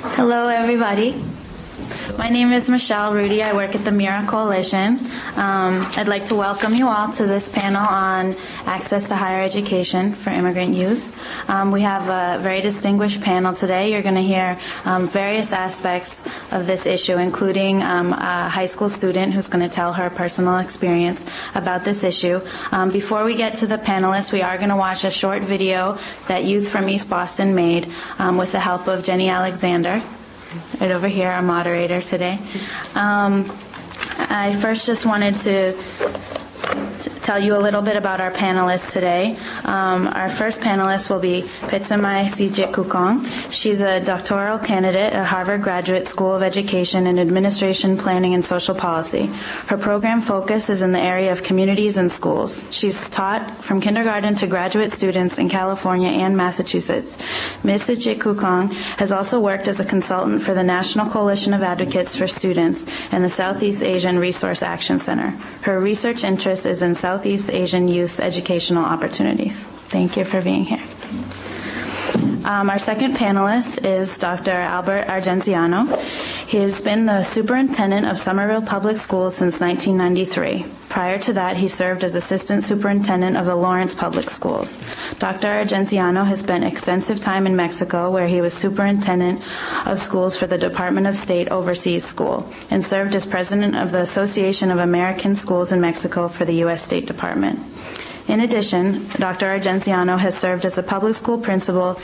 Hello, everybody. My name is Michelle Rudy. I work at the Mira Coalition. I'd like to welcome you all to this panel on access to higher education for immigrant youth. We have a very distinguished panel today. You're going to hear various aspects of this issue, including a high school student who's going to tell her personal experience about this issue. Before we get to the panelists, we are going to watch a short video that youth from East Boston made with the help of Jenny Alexander, right over here, our moderator today. I first just wanted to tell you a little bit about our panelists today. Our first panelist will be Pitsamai Sijikukong. She's a doctoral candidate at Harvard Graduate School of Education in Administration, Planning, and Social Policy. Her program focus is in the area of communities and schools. She's taught from kindergarten to graduate students in California and Massachusetts. Ms. Sijikukong has also worked as a consultant for the National Coalition of Advocates for Students and the Southeast Asian Resource Action Center. Her research interest is in Southeast Asian youth educational opportunities. Thank you for being here. Our second panelist is Dr. Albert Argenziano. He has been the superintendent of Somerville Public Schools since 1993. Prior to that, he served as assistant superintendent of the Lawrence Public Schools. Dr. Argenziano has spent extensive time in Mexico, where he was superintendent of schools for the Department of State Overseas School, and served as president of the Association of American Schools in Mexico for the U.S. State Department. In addition, Dr. Argenziano has served as a public school principal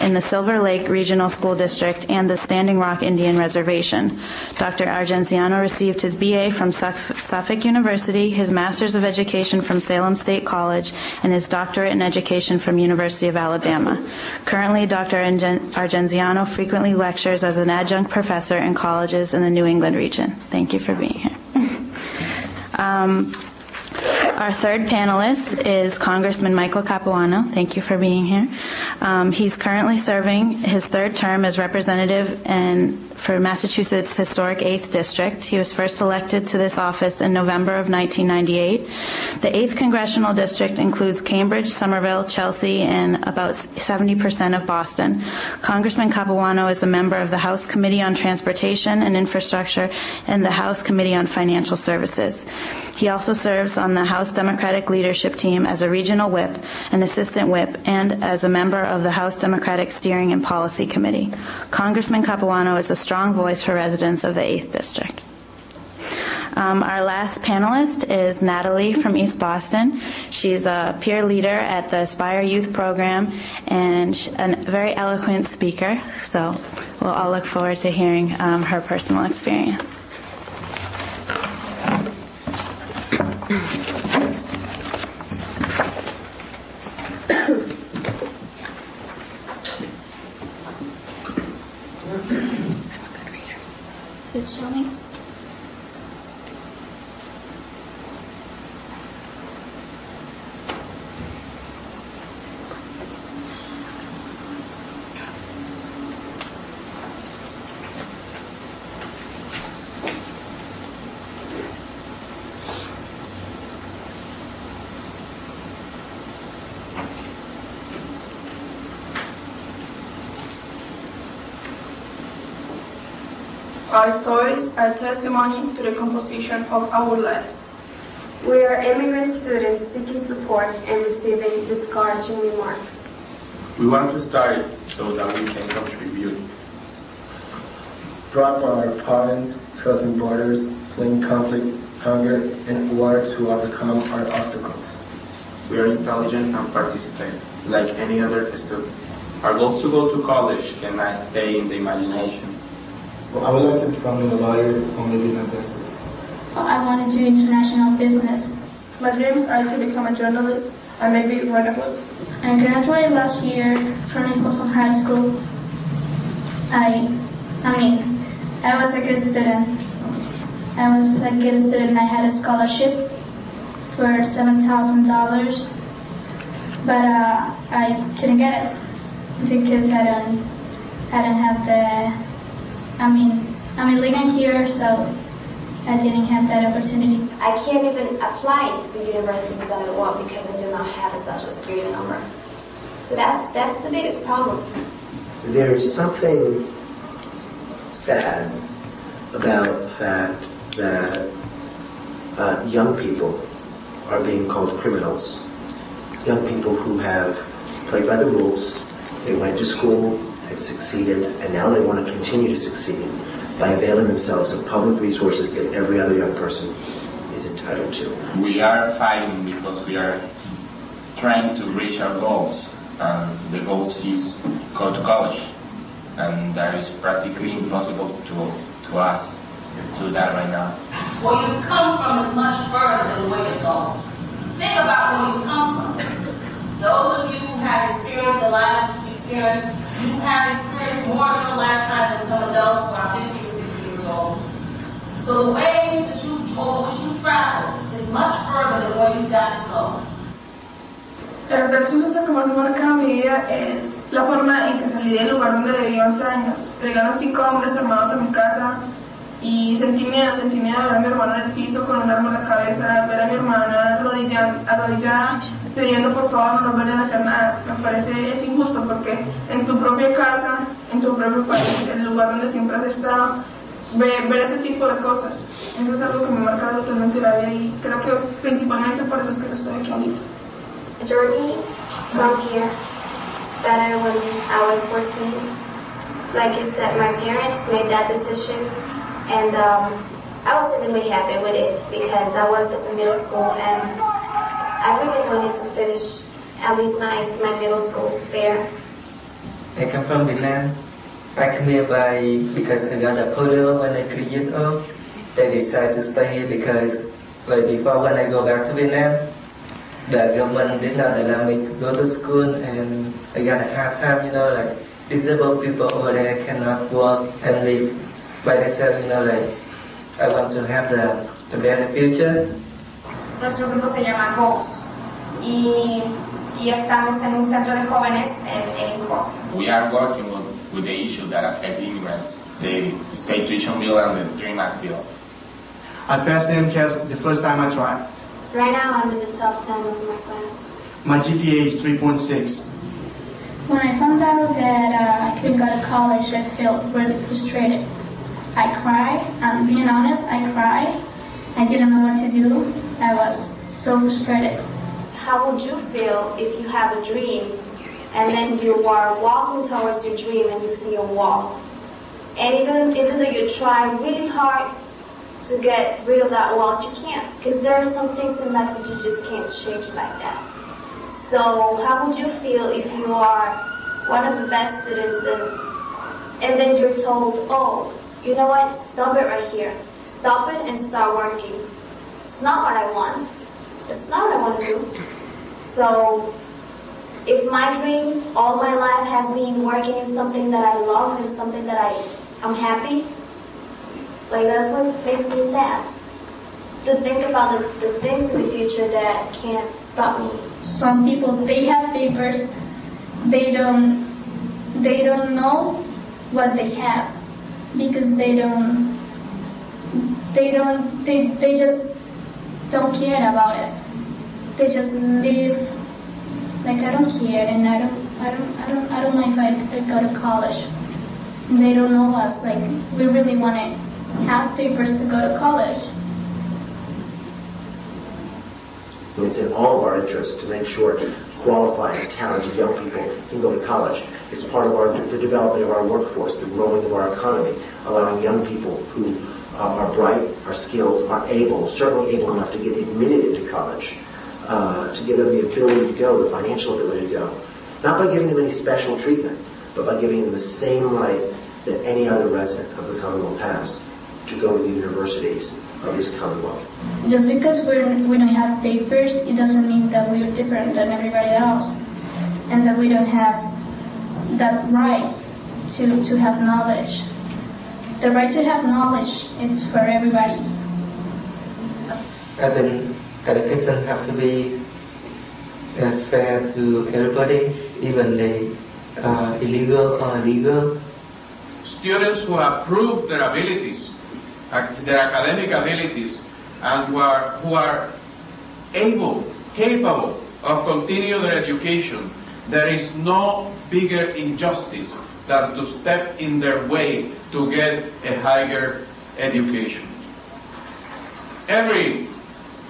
in the Silver Lake Regional School District and the Standing Rock Indian Reservation. Dr. Argenziano received his BA from Suffolk University, his Master's of Education from Salem State College, and his doctorate in education from University of Alabama. Currently, Dr. Argenziano frequently lectures as an adjunct professor in colleges in the New England region. Thank you for being here. Our third panelist is Congressman Michael Capuano. Thank you for being here. He's currently serving his third term as representative for Massachusetts Historic 8th District. He was first elected to this office in November of 1998. The 8th Congressional District includes Cambridge, Somerville, Chelsea, and about 70% of Boston. Congressman Capuano is a member of the House Committee on Transportation and Infrastructure and the House Committee on Financial Services. He also serves on the House Democratic Leadership Team as a regional whip, an assistant whip, and as a member of the House Democratic Steering and Policy Committee. Congressman Capuano is a strong voice for residents of the 8th District. Our last panelist is Natalie from East Boston. She's a peer leader at the Aspire Youth Program and a very eloquent speaker, so we'll all look forward to hearing her personal experience. Is it showing? Our stories are testimony to the composition of our lives. We are immigrant students seeking support and receiving discouraging remarks. We want to study so that we can contribute. Brought by our province, crossing borders, fleeing conflict, hunger, and war to overcome our obstacles. We are intelligent and participate, like any other student. Our goal is to go to college cannot stay in the imagination. Well, I would like to become a lawyer or maybe a dentist. Well, I want to do international business. My dreams are to become a journalist and maybe write a book. I graduated last year from East Boston High School. I was a good student. I had a scholarship for $7,000, but I couldn't get it because I don't have the. I'm living here, so I didn't have that opportunity. I can't even apply to the university that I want because I do not have a social security number. So that's the biggest problem. There's something sad about the fact that young people are being called criminals. Young people who have played by the rules, they went to school, have succeeded, and now they want to continue to succeed by availing themselves of public resources that every other young person is entitled to. We are fighting because we are trying to reach our goals, and the goals is go to college, and that is practically impossible to us to do that right now. Where you come from is much further than where you go. Think about where you come from. Those of you who have experienced the lives you've experienced, you have experienced more in your lifetime than some adults who are 50 or 60 years old. So the way that over which you travel is much further than where you've got to go. El suceso que más marca mi vida es la forma en que salí del lugar donde viví 11 años. Llegaron 5 hombres armados a mi casa y sentí miedo de ver a mi hermano en el piso con un arma en la cabeza, ver a mi hermana arrodillada pidiendo por favor no nos vayan a hacer nada. Me parece es injusto porque en tu propia casa, en tu propio país, el lugar donde siempre has estado, ver ese tipo de cosas. Eso es algo que me marca totalmente la vida y creo que principalmente por eso es que no estoy aquí ahorita. The journey from here started when I was 14. Like you said, my parents made that decision, and I wasn't really happy with it because I was in middle school and I really wanted to finish at least my middle school there. I come from Vietnam. I come here because I got a polio when I was 3 years old. They decided to stay here because, like before, when I go back to Vietnam, the government did not allow me to go to school, and I got a hard time. Like disabled people over there cannot work and live by themselves. Like I want to have the better future. Nuestro grupo se llama Goals y estamos en un centro de jóvenes en East Boston. We are working with the issue that affect immigrants, the state tuition bill and the DREAM Act bill. I passed the MCAS the first time I tried. Right now, I'm in the top 10 of my class. My GPA is 3.6. When I found out that I couldn't go to college, I felt really frustrated. I cried. I'm being honest, I cried. I didn't know what to do. I was so frustrated. How would you feel if you have a dream and then you are walking towards your dream and you see a wall? And even though you try really hard to get rid of that wall, you can't, because there are some things in life that you just can't change like that. So how would you feel if you are one of the best students and then you're told, oh, you know what, stop it right here. Stop it and start working. It's not what I want. That's not what I want to do. So if my dream all my life has been working in something that I love and something that I'm happy, like that's what makes me sad. To think about the things in the future that can't stop me. Some people, they have papers, they don't know what they have because they just don't care about it. They just live like I don't care, and I don't know if I go to college. They don't know us. Like we really want to have papers to go to college. It's in all of our interests to make sure qualified, talented young people can go to college. It's part of the development of our workforce, the growing of our economy, allowing young people who are bright, are skilled, are able, certainly able enough to get admitted into college, to give them the ability to go, the financial ability to go. Not by giving them any special treatment, but by giving them the same right that any other resident of the Commonwealth has to go to the universities of this Commonwealth. Just because we don't have papers, it doesn't mean that we're different than everybody else, and that we don't have that right to have knowledge. The right to have knowledge is for everybody. I think education have to be fair to everybody, even the illegal or legal. Students who have proved their abilities, their academic abilities, and who are capable of continuing their education, there is no bigger injustice than to step in their way to get a higher education. Every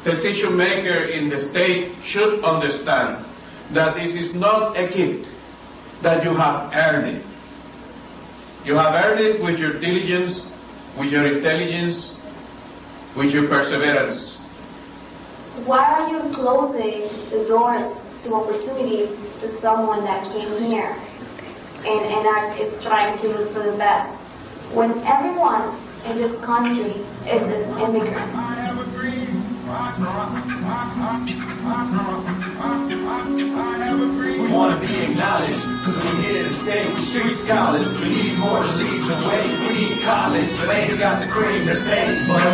decision maker in the state should understand that this is not a gift, that you have earned it. You have earned it with your diligence, with your intelligence, with your perseverance. Why are you closing the doors to opportunity to someone that came here and is trying to look for the best, when everyone in this country is an immigrant? We want to be acknowledged, because we're here to stay. We're street scholars. We need more to lead the way. We need college, but they ain't got the cream to pay. But I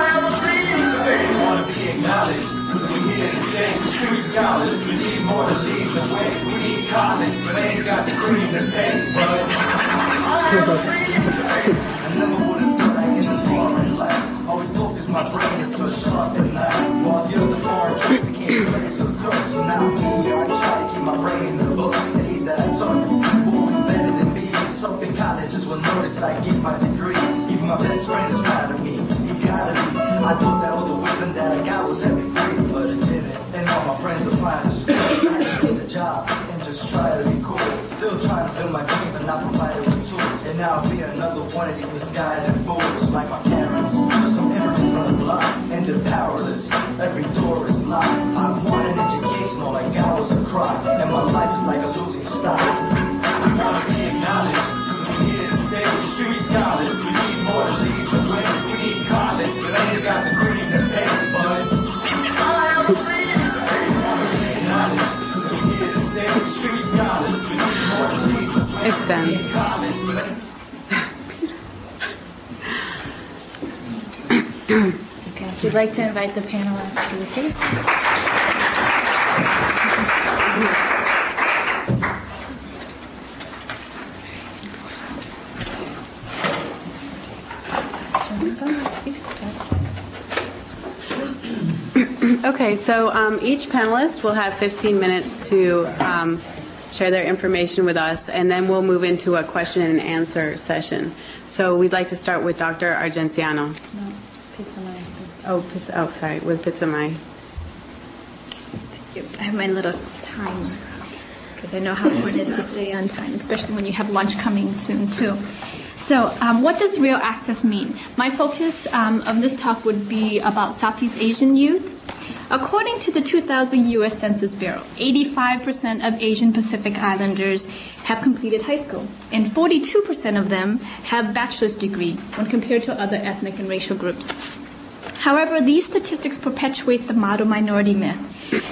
have a dream today. We want to be acknowledged, because we're here to stay. We're street scholars. We need more to lead the way. We need college, but they ain't got the cream to pay. But I have a dream today. I never would have thought I'd get this far in life. Always focus my brain into a sharp at night. While the other foreign kids became players of crooks. So now me, I try to keep my brain in the books. The A's that I took, people always better than me. Some in colleges will notice I get my degrees. Even my best friend is proud of me. He gotta be. I thought that all the wisdom that I got was every free, but it didn't. And all my friends applying to school. I had to get the job and just try to be cool. Still trying to build my dream, but not provided with tools. And now I'll be another one of these misguided fools, like my parents. Some immigrants on the block, and they're powerless. Every door is locked. I want an education, all I got was a crock, and my life is like a losing stock. We want to be acknowledged, because we're here to stay. We're street scholars. We need more to lead the way. We need college, but they ain't got the cream to pay. But I have a dream today. We want to be acknowledged, because we're here to stay. We're street scholars. We need more to lead the way. It's done. We need college, but they Okay, if you'd like to invite the panelists to the table. Okay, so each panelist will have 15 minutes to share their information with us, and then we'll move into a question and answer session. So we'd like to start with Dr. Argenciano. Sorry, with Pizzamai. I have my little timer because I know how important it is to stay on time, especially when you have lunch coming soon too. So what does real access mean? My focus of this talk would be about Southeast Asian youth. According to the 2000 U.S. Census Bureau, 85% of Asian Pacific Islanders have completed high school, and 42% of them have bachelor's degree when compared to other ethnic and racial groups. However, these statistics perpetuate the model minority myth.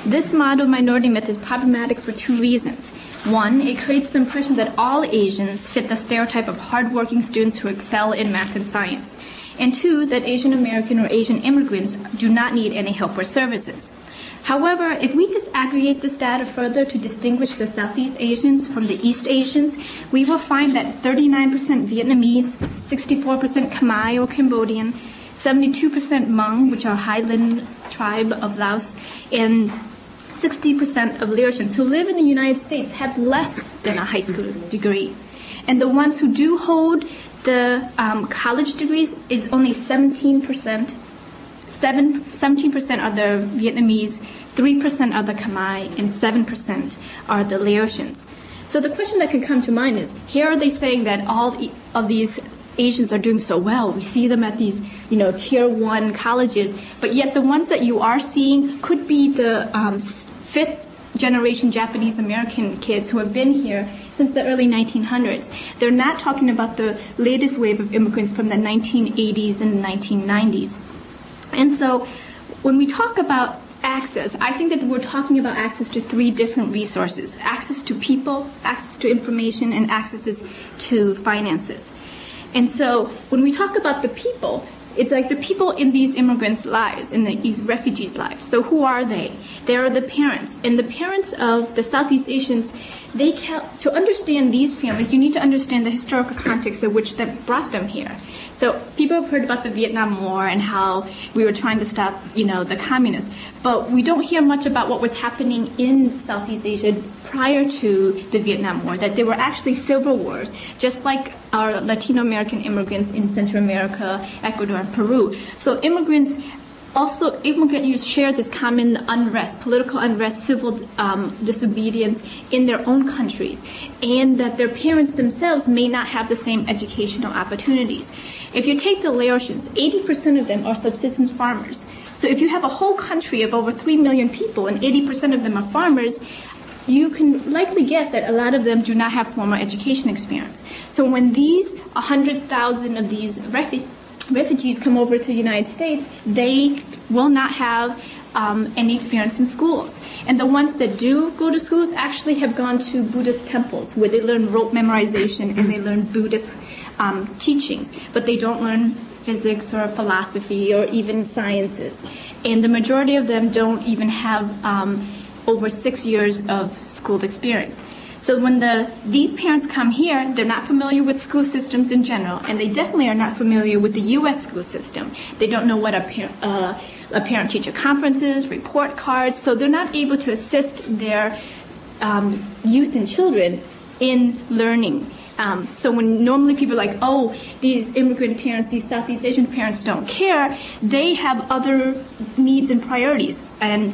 This model minority myth is problematic for two reasons. One, it creates the impression that all Asians fit the stereotype of hardworking students who excel in math and science. And two, that Asian American or Asian immigrants do not need any help or services. However, if we disaggregate this data further to distinguish the Southeast Asians from the East Asians, we will find that 39% Vietnamese, 64% Khmer or Cambodian, 72% Hmong, which are Highland tribe of Laos, and 60% of Laotians who live in the United States have less than a high school degree. And the ones who do hold the college degrees is only 17%. 17% are the Vietnamese, 3% are the Khmer, and 7% are the Laotians. So the question that can come to mind is, here are they saying that all of these Asians are doing so well. We see them at these, tier 1 colleges, but yet the ones that you are seeing could be the fifth generation Japanese American kids who have been here since the early 1900s. They're not talking about the latest wave of immigrants from the 1980s and 1990s. And so when we talk about access, I think that we're talking about access to three different resources: access to people, access to information, and access to finances. And so when we talk about the people, it's like the people in these immigrants' lives, in these refugees' lives. So who are they? They are the parents. And the parents of the Southeast Asians, to understand these families, you need to understand the historical context of which that brought them here. So people have heard about the Vietnam War and how we were trying to stop, the communists. But we don't hear much about what was happening in Southeast Asia prior to the Vietnam War, that there were actually civil wars, just like our Latino American immigrants in Central America, Ecuador, and Peru. So immigrant youth share this common unrest, political unrest, civil disobedience in their own countries, and that their parents themselves may not have the same educational opportunities. If you take the Laotians, 80% of them are subsistence farmers. So if you have a whole country of over 3 million people and 80% of them are farmers, you can likely guess that a lot of them do not have formal education experience. So when these 100,000 of these refugees come over to the United States, they will not have any experience in schools. And the ones that do go to schools actually have gone to Buddhist temples where they learn rote memorization and they learn Buddhist teachings, but they don't learn physics or philosophy or even sciences. And the majority of them don't even have over 6 years of school experience. So when these parents come here, they're not familiar with school systems in general, and they definitely are not familiar with the U.S. school system. They don't know what a parent-teacher conference is, report cards, so they're not able to assist their youth and children in learning. So when normally people are like, oh, these immigrant parents, these Southeast Asian parents don't care, they have other needs and priorities. And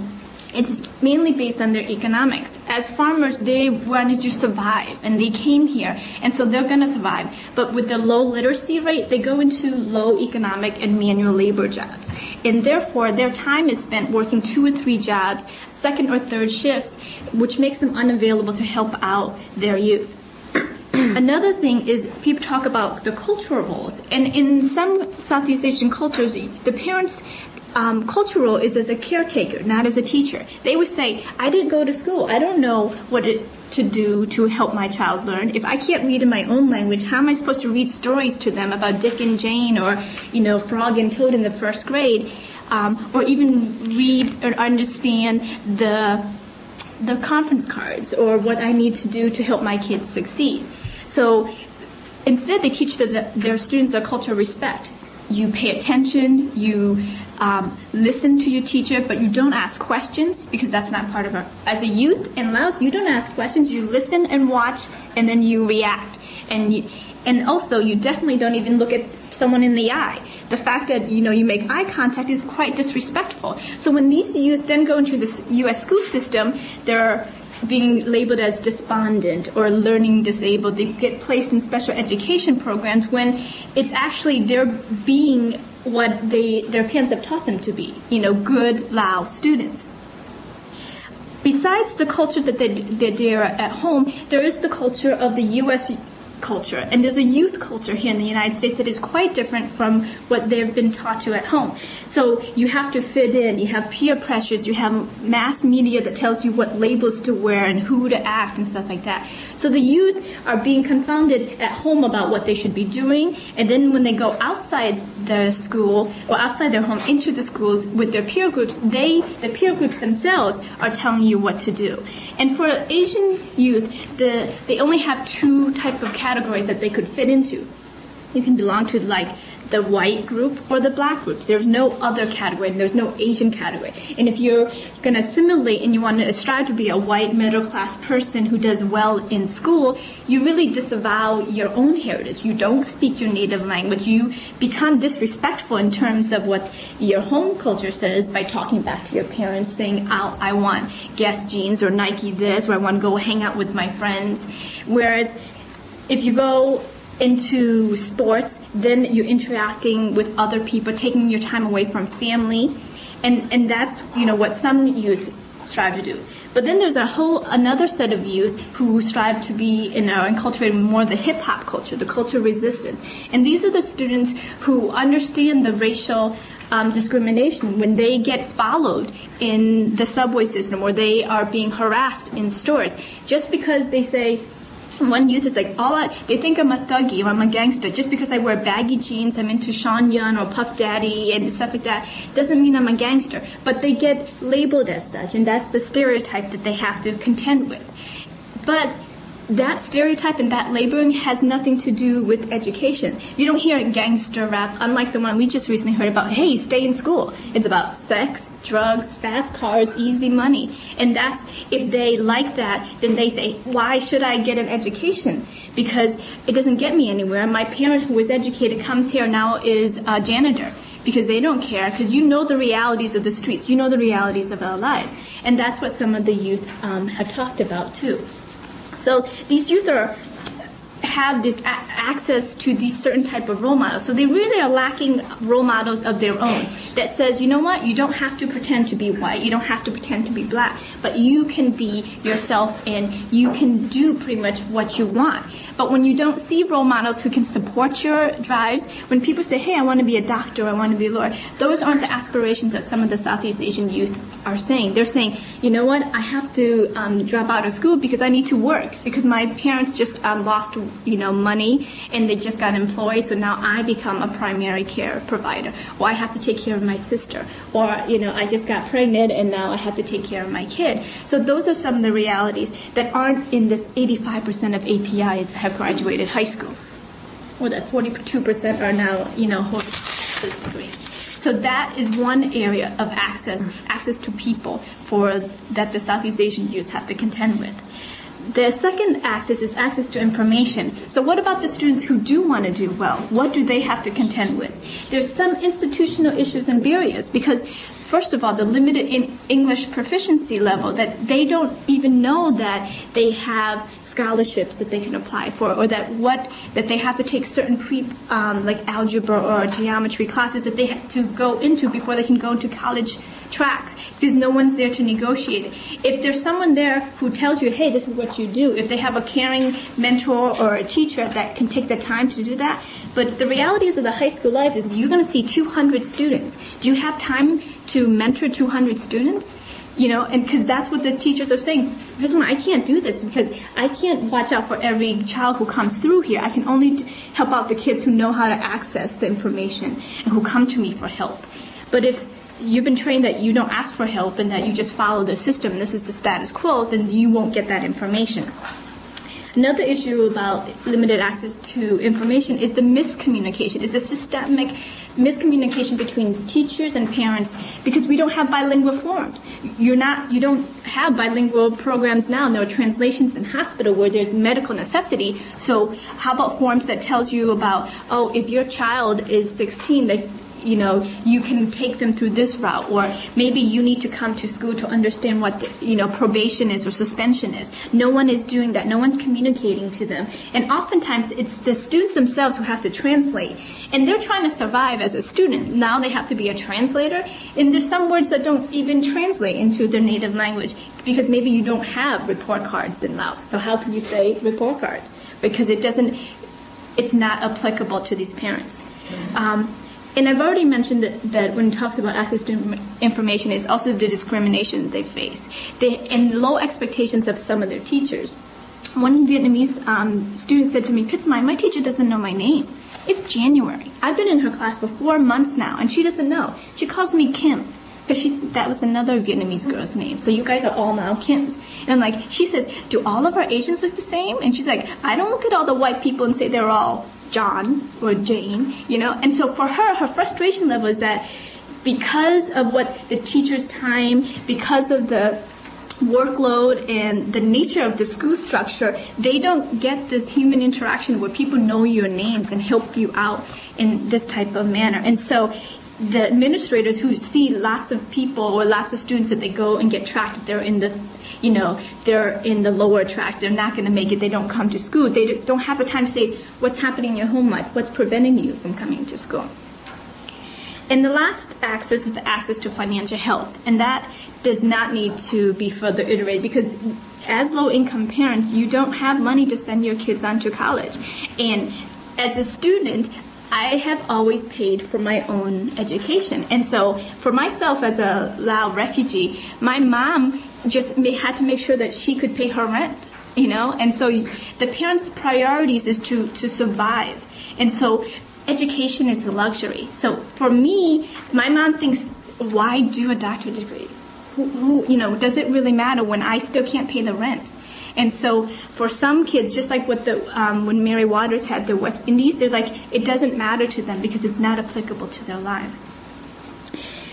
it's mainly based on their economics. As farmers, they wanted to survive, and they came here, and so they're going to survive. But with the low literacy rate, they go into low economic and manual labor jobs. And therefore, their time is spent working 2 or 3 jobs, second or third shifts, which makes them unavailable to help out their youth. Another thing is people talk about the cultural roles. And in some Southeast Asian cultures, the parents' cultural role is as a caretaker, not as a teacher. They would say, I didn't go to school. I don't know what to do to help my child learn. If I can't read in my own language, how am I supposed to read stories to them about Dick and Jane or, Frog and Toad in the first grade? Or even read or understand the conference cards or what I need to do to help my kids succeed. So instead, they teach their students a culture of respect. You pay attention, you listen to your teacher, but you don't ask questions because that's not part of it. As a youth in Laos, you don't ask questions, you listen and watch, and then you react. And also, you definitely don't even look at someone in the eye. The fact that, you make eye contact is quite disrespectful. So when these youth then go into this U.S. school system, they're being labeled as despondent or learning disabled. They get placed in special education programs when it's actually they're being what their parents have taught them to be, good Lao students. Besides the culture that they're at home, there is the culture of the U.S. culture, and there's a youth culture here in the United States that is quite different from what they've been taught to at home. So you have to fit in, you have peer pressures, you have mass media that tells you what labels to wear and who to act and stuff like that. So the youth are being confounded at home about what they should be doing, and then when they go outside their school or outside their home into the schools with their peer groups, the peer groups themselves are telling you what to do. And for Asian youth, they only have 2 types of categories that they could fit into. You can belong to the white group or the black groups. There's no other category, and there's no Asian category. And if you're going to assimilate and you want to strive to be a white middle-class person who does well in school, you really disavow your own heritage. You don't speak your native language. You become disrespectful in terms of what your home culture says by talking back to your parents, saying, I want Guess jeans or Nike this, or I want to go hang out with my friends. Whereas if you go into sports, then you're interacting with other people, taking your time away from family, and that's what some youth strive to do. But then there's another set of youth who strive to be enculturated more the hip hop culture, the culture of resistance, and these are the students who understand the racial discrimination when they get followed in the subway system or they are being harassed in stores, just because they say, One youth is like, they think I'm a thuggy or I'm a gangster just because I wear baggy jeans, I'm into Sean Yun or Puff Daddy and stuff like that. Doesn't mean I'm a gangster. But they get labeled as such, and that's the stereotype that they have to contend with. But that stereotype and that labeling has nothing to do with education. You don't hear a gangster rap, unlike the one we just recently heard about, hey, stay in school. It's about sex, drugs, fast cars, easy money. And that's, if they like that, then they say, why should I get an education? Because it doesn't get me anywhere. My parent who was educated comes here now is a janitor. Because they don't care, because you know the realities of the streets, you know the realities of our lives. And that's what some of the youth have talked about too. So these youth have this access to these certain type of role models. So they really are lacking role models of their own that says, you know what, you don't have to pretend to be white, you don't have to pretend to be black, but you can be yourself and you can do pretty much what you want. But when you don't see role models who can support your drives, when people say, hey, I want to be a doctor, I want to be a lawyer, those aren't the aspirations that some of the Southeast Asian youth are saying. They're saying, you know what, I have to drop out of school because I need to work, because my parents just lost money and they just got employed, so now I become a primary care provider, or I have to take care of my sister, or I just got pregnant and now I have to take care of my kid. So those are some of the realities that aren't in this 85% of APIs have graduated high school, or that 42% are now hold this degree. So that is one area of access to people that the Southeast Asian youth have to contend with. The second access is access to information. So what about the students who do want to do well? What do they have to contend with? There's some institutional issues and barriers because, first of all, the limited English proficiency level, that they don't even know that they have scholarships that they can apply for, or that they have to take certain like algebra or geometry classes that they have to go into before they can go into college tracks, because no one's there to negotiate it. If there's someone there who tells you, hey, this is what you do, if they have a caring mentor or a teacher that can take the time to do that. But the realities of the high school life is you're going to see 200 students. Do you have time to mentor 200 students? And because that's what the teachers are saying. Listen, I can't do this because I can't watch out for every child who comes through here. I can only help out the kids who know how to access the information and who come to me for help. But if you've been trained that you don't ask for help and that you just follow the system and this is the status quo, then you won't get that information. Another issue about limited access to information is the miscommunication. It's a systemic miscommunication between teachers and parents because we don't have bilingual forms. You don't have bilingual programs now. There are translations in hospital where there's medical necessity. So how about forms that tells you about, if your child is 16, that you can take them through this route, or maybe you need to come to school to understand what probation is or suspension is. No one is doing that. No one's communicating to them. And oftentimes it's the students themselves who have to translate. And they're trying to survive as a student. Now they have to be a translator. And there's some words that don't even translate into their native language because maybe you don't have report cards in Laos. So how can you say report cards? Because it's not applicable to these parents. And I've already mentioned that when it talks about access to information, it's also the discrimination they face. And low expectations of some of their teachers. One Vietnamese student said to me, Pitsmai, my teacher doesn't know my name. It's January. I've been in her class for 4 months now, and she doesn't know. She calls me Kim, because that was another Vietnamese girl's name. So you guys are all now Kims. And she says, do all of our Asians look the same? And she's like, I don't look at all the white people and say they're all John or Jane, And so for her frustration level is that because of what the teacher's time, because of the workload and the nature of the school structure, they don't get this human interaction where people know your names and help you out in this type of manner. And so the administrators who see lots of people or lots of students that they go and get tracked, they're in the lower track, they're not going to make it, they don't come to school, they don't have the time to say what's happening in your home life, what's preventing you from coming to school. And the last access is the access to financial help, and that does not need to be further iterated because as low-income parents, you don't have money to send your kids on to college. And as a student, I have always paid for my own education. And so for myself as a Lao refugee, my mom just had to make sure that she could pay her rent And so the parents' priorities is to survive. And so education is a luxury. So for me, my mom thinks, why do a doctorate degree? Does it really matter when I still can't pay the rent? And so for some kids, just like what when Mary Waters had the West Indies, they're like, it doesn't matter to them because it's not applicable to their lives.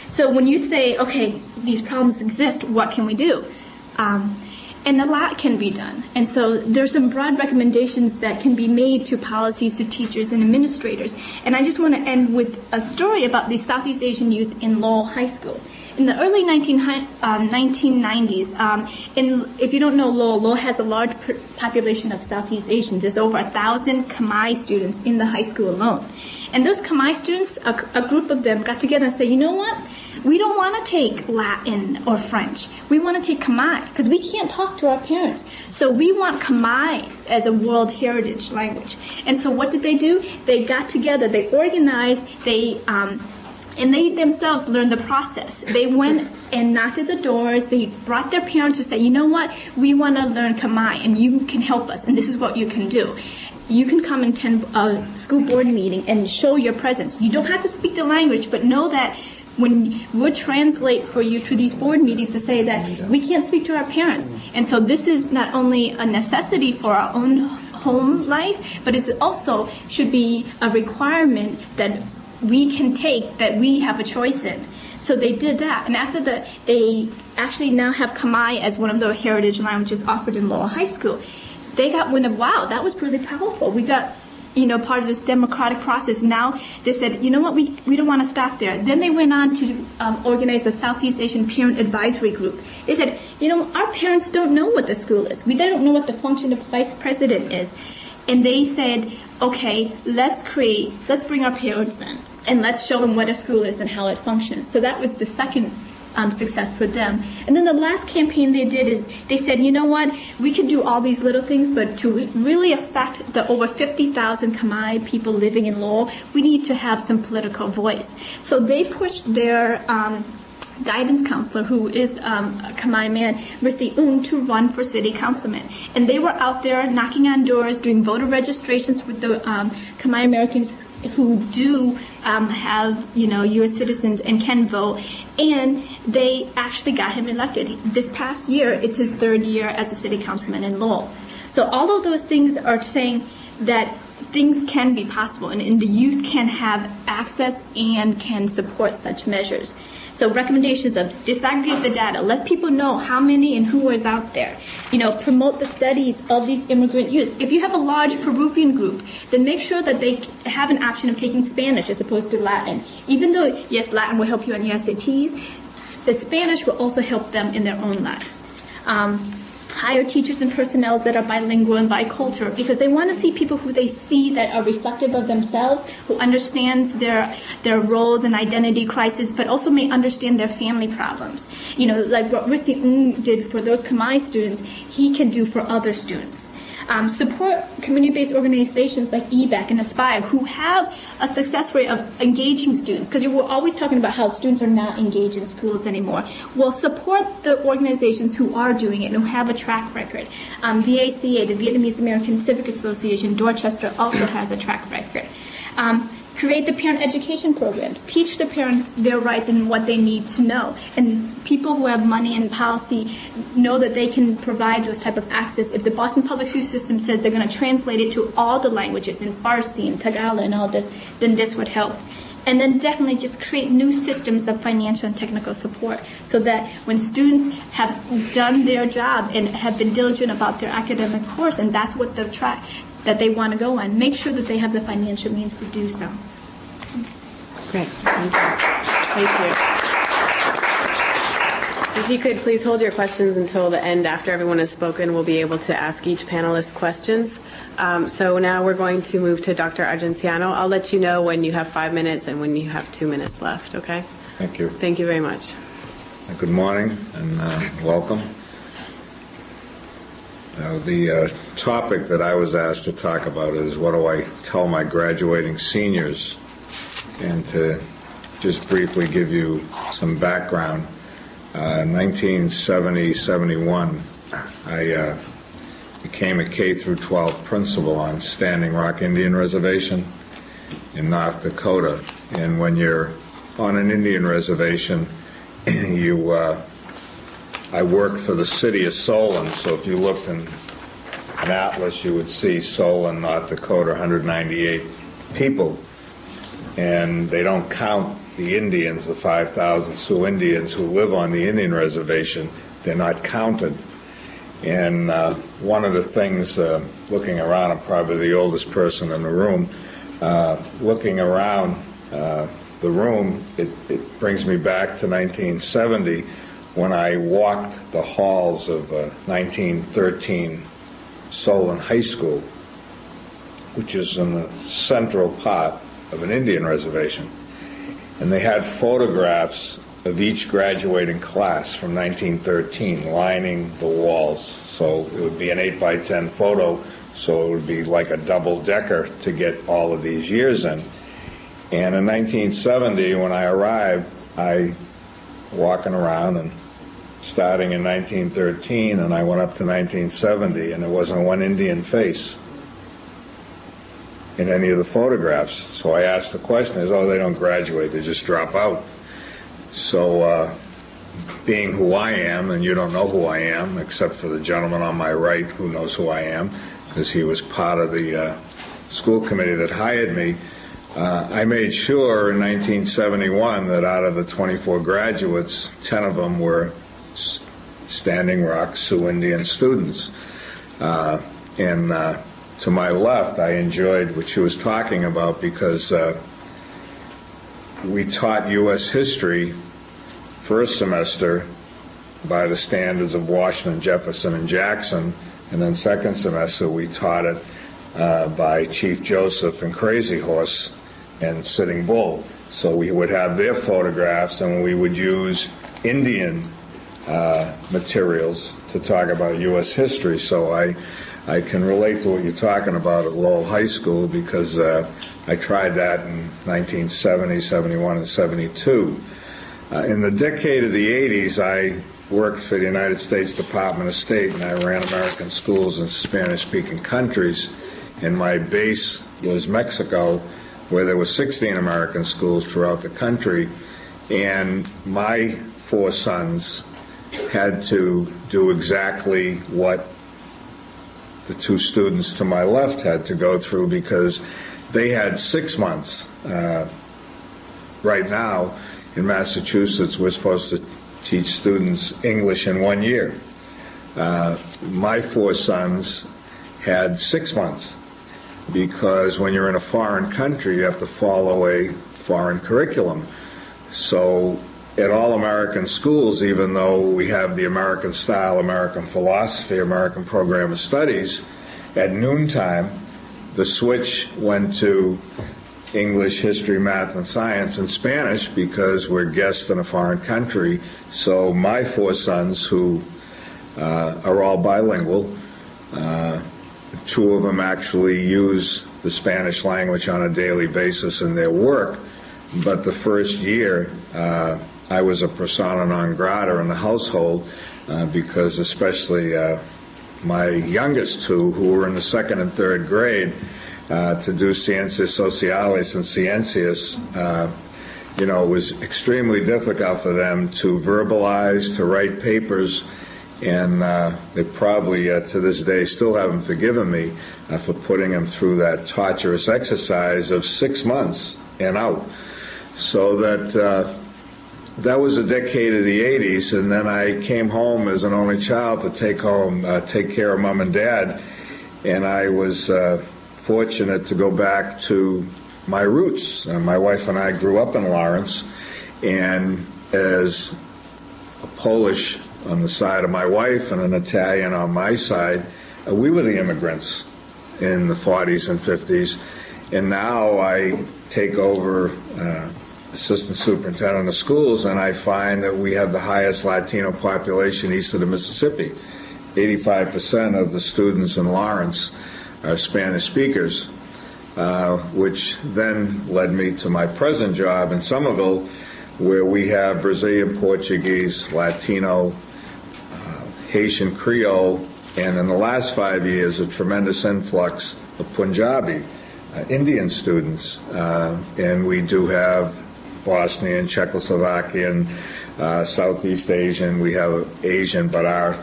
So when you say, okay, these problems exist, what can we do? And a lot can be done. And so there's some broad recommendations that can be made to policies, to teachers and administrators. And I just want to end with a story about the Southeast Asian youth in Lowell High School. In the early 1990s, if you don't know Lowell has a large population of Southeast Asians. There's over 1,000 Khmer students in the high school alone. And those Khmer students, a group of them got together and said, you know what? We don't want to take Latin or French. We want to take Khmer because we can't talk to our parents. So we want Khmer as a world heritage language. And so what did they do? They got together, they organized, and they themselves learned the process. They went and knocked at the doors. They brought their parents to say, you know what? We want to learn Khmer, and you can help us, and this is what you can do. You can come and attend a school board meeting and show your presence. You don't have to speak the language, but know that when we'll translate for you to these board meetings to say that we can't speak to our parents. And so this is not only a necessity for our own home life, but it also should be a requirement that we can take, that we have a choice in. So they did that. And after that, they actually now have Khmer as one of the heritage languages offered in Lowell High School. They got wind of, wow, that was really powerful. We got part of this democratic process. Now they said, you know what, we don't want to stop there. Then they went on to organize the Southeast Asian Parent Advisory Group. They said, our parents don't know what the school is. They don't know what the function of vice president is. And they said, okay, let's bring our parents in and let's show them what a school is and how it functions. So that was the second success for them. And then the last campaign they did is they said, you know what, we could do all these little things, but to really affect the over 50,000 Khmer people living in Lowell, we need to have some political voice. So they pushed their guidance counselor, who is a Khmer man, Rithi Un, to run for city councilman. And they were out there knocking on doors, doing voter registrations with the Khmer Americans who do have, U.S. citizens and can vote, and they actually got him elected. This past year, it's his third year as a city councilman in Lowell. So all of those things are saying that things can be possible, and the youth can have access and can support such measures. So recommendations of disaggregate the data, let people know how many and who is out there. Promote the studies of these immigrant youth. If you have a large Peruvian group, then make sure that they have an option of taking Spanish as opposed to Latin. Even though, yes, Latin will help you on your SATs, the Spanish will also help them in their own lives. Hire teachers and personnel that are bilingual and bicultural, because they want to see people who they see that are reflective of themselves, who understands their roles and identity crisis, but also may understand their family problems. Like what Rithi Un did for those Khmer students, he can do for other students. Support community-based organizations like EBAC and Aspire, who have a success rate of engaging students, because we're always talking about how students are not engaged in schools anymore. Well, support the organizations who are doing it and who have a track record. VACA, the Vietnamese American Civic Association, Dorchester, also has a track record. Create the parent education programs. Teach the parents their rights and what they need to know. And people who have money and policy know that they can provide those type of access. If the Boston Public School System says they're going to translate it to all the languages, in Farsi and Tagalog and all this, then this would help. And then definitely just create new systems of financial and technical support so that when students have done their job and have been diligent about their academic course, and that's what the track that they want to go on, make sure that they have the financial means to do so. Great. Thank you. If you could please hold your questions until the end. After everyone has spoken, we'll be able to ask each panelist questions. So now we're going to move to Dr. Argentiano. I'll let you know when you have 5 minutes and when you have 2 minutes left, okay? Thank you. Thank you very much. Good morning and welcome. The topic that I was asked to talk about is what do I tell my graduating seniors, and to just briefly give you some background. In 1970-71, I became a K through 12 principal on Standing Rock Indian Reservation in North Dakota. And when you're on an Indian reservation, I worked for the city of Solon, so if you looked in an atlas, you would see Solon, North Dakota, 198 people. And they don't count the Indians, the 5,000 Sioux Indians who live on the Indian reservation. They're not counted. And one of the things, looking around, I'm probably the oldest person in the room, looking around the room, it brings me back to 1970 when I walked the halls of 1913 Solon High School, which is in the central part of an Indian reservation. And they had photographs of each graduating class from 1913 lining the walls. So it would be an 8x10 photo, so it would be like a double-decker to get all of these years in. And in 1970, when I arrived, I walking around and starting in 1913, and I went up to 1970, and there wasn't one Indian face in any of the photographs. So I asked the question, they don't graduate, they just drop out. So being who I am, and you don't know who I am, except for the gentleman on my right who knows who I am, because he was part of the school committee that hired me, I made sure in 1971 that out of the 24 graduates, 10 of them were Standing Rock Sioux Indian students. And to my left, I enjoyed what she was talking about because we taught U.S. history first semester by the standards of Washington, Jefferson, and Jackson, and then second semester we taught it by Chief Joseph and Crazy Horse and Sitting Bull. So we would have their photographs, and we would use Indian materials to talk about U.S. history. So I can relate to what you're talking about at Lowell High School because I tried that in 1970, 71, and 72. In the decade of the 80s, I worked for the United States Department of State, and I ran American schools in Spanish-speaking countries, and my base was Mexico, where there were 16 American schools throughout the country, and my 4 sons had to do exactly what the 2 students to my left had to go through because they had 6 months. Right now, in Massachusetts, we're supposed to teach students English in 1 year. My 4 sons had 6 months because when you're in a foreign country, you have to follow a foreign curriculum. So at all American schools, even though we have the American style, American philosophy, American program of studies, at noontime, the switch went to English, history, math, and science, and Spanish because we're guests in a foreign country. So my 4 sons, who are all bilingual, 2 of them actually use the Spanish language on a daily basis in their work, but the first year I was a persona non grata in the household because especially my youngest 2, who were in the 2nd and 3rd grade, to do Ciencias Sociales and Ciencias, it was extremely difficult for them to verbalize, to write papers, and they probably to this day still haven't forgiven me for putting them through that torturous exercise of 6 months and out. So that was a decade of the 80s, and then I came home as an only child to take care of Mom and Dad, and I was fortunate to go back to my roots. My wife and I grew up in Lawrence, and as a Polish on the side of my wife and an Italian on my side, we were the immigrants in the 40s and 50s, and now I take over assistant superintendent of schools, and I find that we have the highest Latino population east of the Mississippi. 85% of the students in Lawrence are Spanish speakers, which then led me to my present job in Somerville, where we have Brazilian, Portuguese, Latino, Haitian Creole, And in the last 5 years, a tremendous influx of Punjabi, Indian students. And we do have Bosnian, Czechoslovakian, Southeast Asian, we have Asian, but our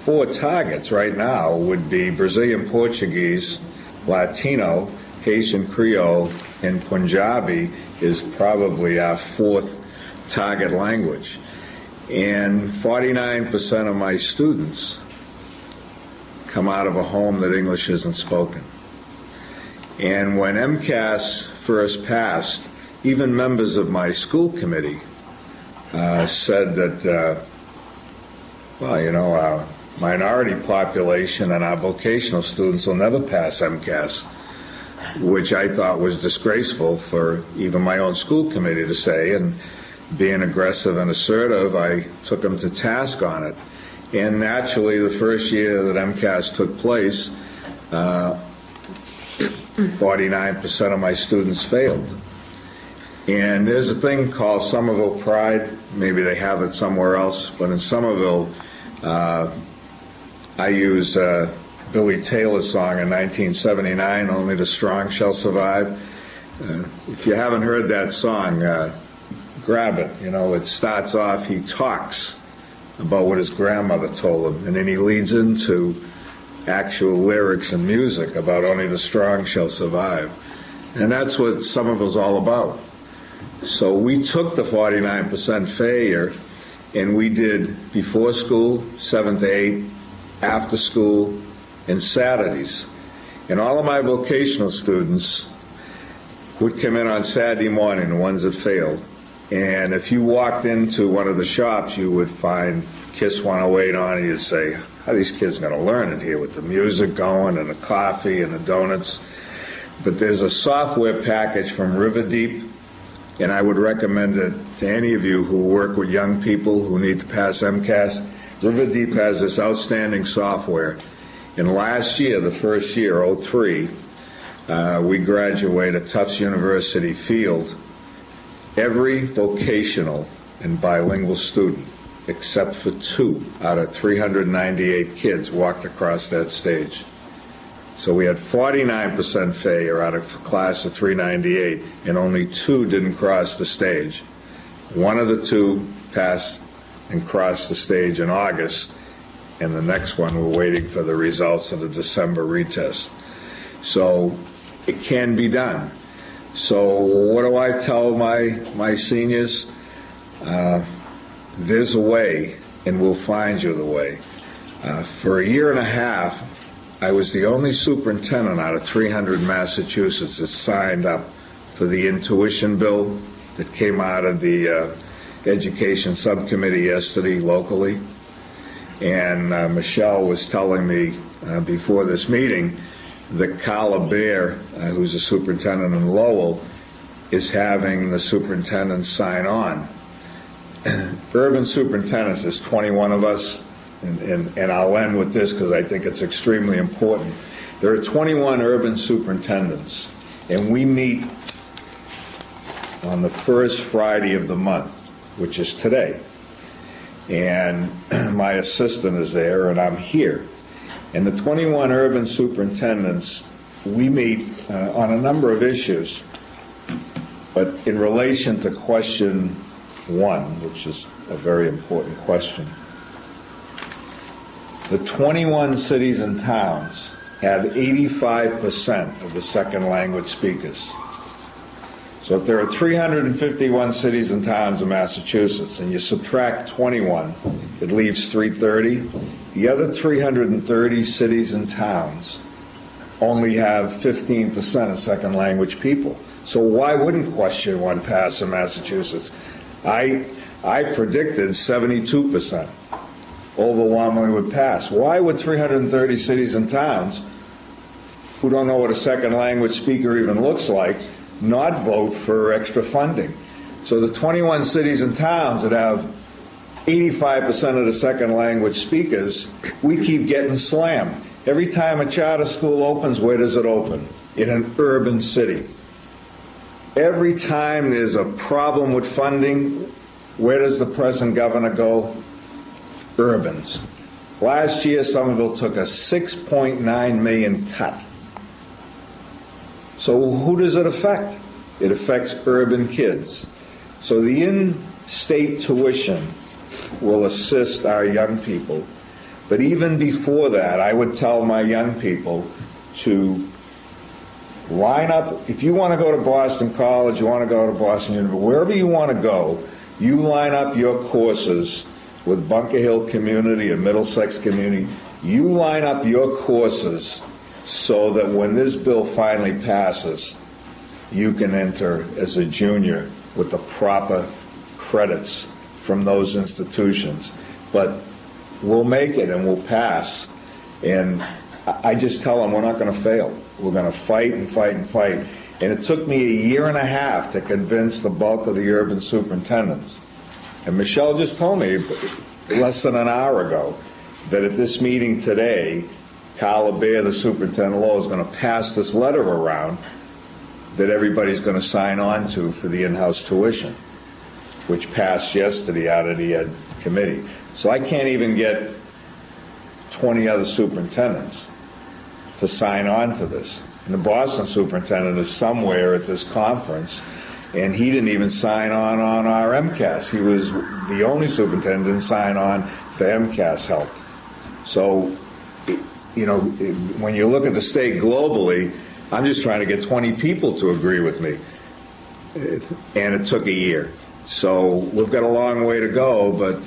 4 targets right now would be Brazilian Portuguese, Latino, Haitian Creole, and Punjabi is probably our 4th target language. And 49% of my students come out of a home that English isn't spoken. And when MCAS first passed, even members of my school committee said that, our minority population and our vocational students will never pass MCAS, which I thought was disgraceful for even my own school committee to say. And being aggressive and assertive, I took them to task on it. And naturally, the first year that MCAS took place, 49% of my students failed. And there's a thing called Somerville Pride. Maybe they have it somewhere else, but in Somerville, I use Billy Taylor's song in 1979, "Only the Strong Shall Survive." If you haven't heard that song, grab it. It starts off, he talks about what his grandmother told him, and then he leads into actual lyrics and music about only the strong shall survive. And that's what Somerville's all about. So we took the 49% failure and we did before school, 7 to 8, after school, and Saturdays. And all of my vocational students would come in on Saturday morning, the ones that failed. And if you walked into one of the shops, you would find KISS 108 on, and you'd say, how are these kids going to learn it here with the music going and the coffee and the donuts? But there's a software package from Riverdeep, and I would recommend it to any of you who work with young people who need to pass MCAS. Riverdeep has this outstanding software. And last year, the first year, 03, we graduated Tufts University Field. Every vocational and bilingual student, except for 2 out of 398 kids, walked across that stage. So we had 49% failure out of a class of 398, and only 2 didn't cross the stage. One of the 2 passed and crossed the stage in August, and the next one we're waiting for the results of the December retest. So it can be done. So what do I tell my seniors? There's a way, and we'll find you the way. For a year and a half, I was the only superintendent out of 300 Massachusetts that signed up for the intuition bill that came out of the Education Subcommittee yesterday locally. And Michelle was telling me before this meeting that Carla Bear, who's a superintendent in Lowell, is having the superintendent sign on. Urban superintendents, there's 21 of us, and I'll end with this because I think it's extremely important. There are 21 urban superintendents, and we meet on the first Friday of the month, which is today. And my assistant is there, and I'm here. And the 21 urban superintendents, we meet on a number of issues, but in relation to question 1, which is a very important question, the 21 cities and towns have 85% of the second language speakers. So if there are 351 cities and towns in Massachusetts and you subtract 21, it leaves 330. The other 330 cities and towns only have 15% of second language people. So why wouldn't question 1 pass in Massachusetts? I predicted 72% overwhelmingly would pass. Why would 330 cities and towns who don't know what a second language speaker even looks like not vote for extra funding? So the 21 cities and towns that have 85% of the second language speakers, we keep getting slammed. Every time a charter school opens, where does it open? In an urban city. Every time there's a problem with funding, where does the present governor go? Urbans. Last year, Somerville took a $6.9 million cut. So who does it affect? It affects urban kids. So the in-state tuition will assist our young people. But even before that, I would tell my young people to line up. If you want to go to Boston College, you want to go to Boston University, wherever you want to go, you line up your courses with Bunker Hill community or Middlesex community. You line up your courses so that when this bill finally passes, you can enter as a junior with the proper credits from those institutions. But we'll make it and we'll pass. And I just tell them we're not going to fail. We're going to fight and fight and fight. And it took me a year and a half to convince the bulk of the urban superintendents. And Michelle just told me less than an hour ago that at this meeting today, Carla Bear, the superintendent of Lowell, is going to pass this letter around that everybody's going to sign on to for the in-house tuition, which passed yesterday out of the Ed Committee. So I can't even get 20 other superintendents to sign on to this. And the Boston superintendent is somewhere at this conference, and he didn't even sign on our MCAS. He was the only superintendent who didn't sign on for MCAS help. So, you know, when you look at the state globally, I'm just trying to get 20 people to agree with me. And it took a year. So we've got a long way to go, but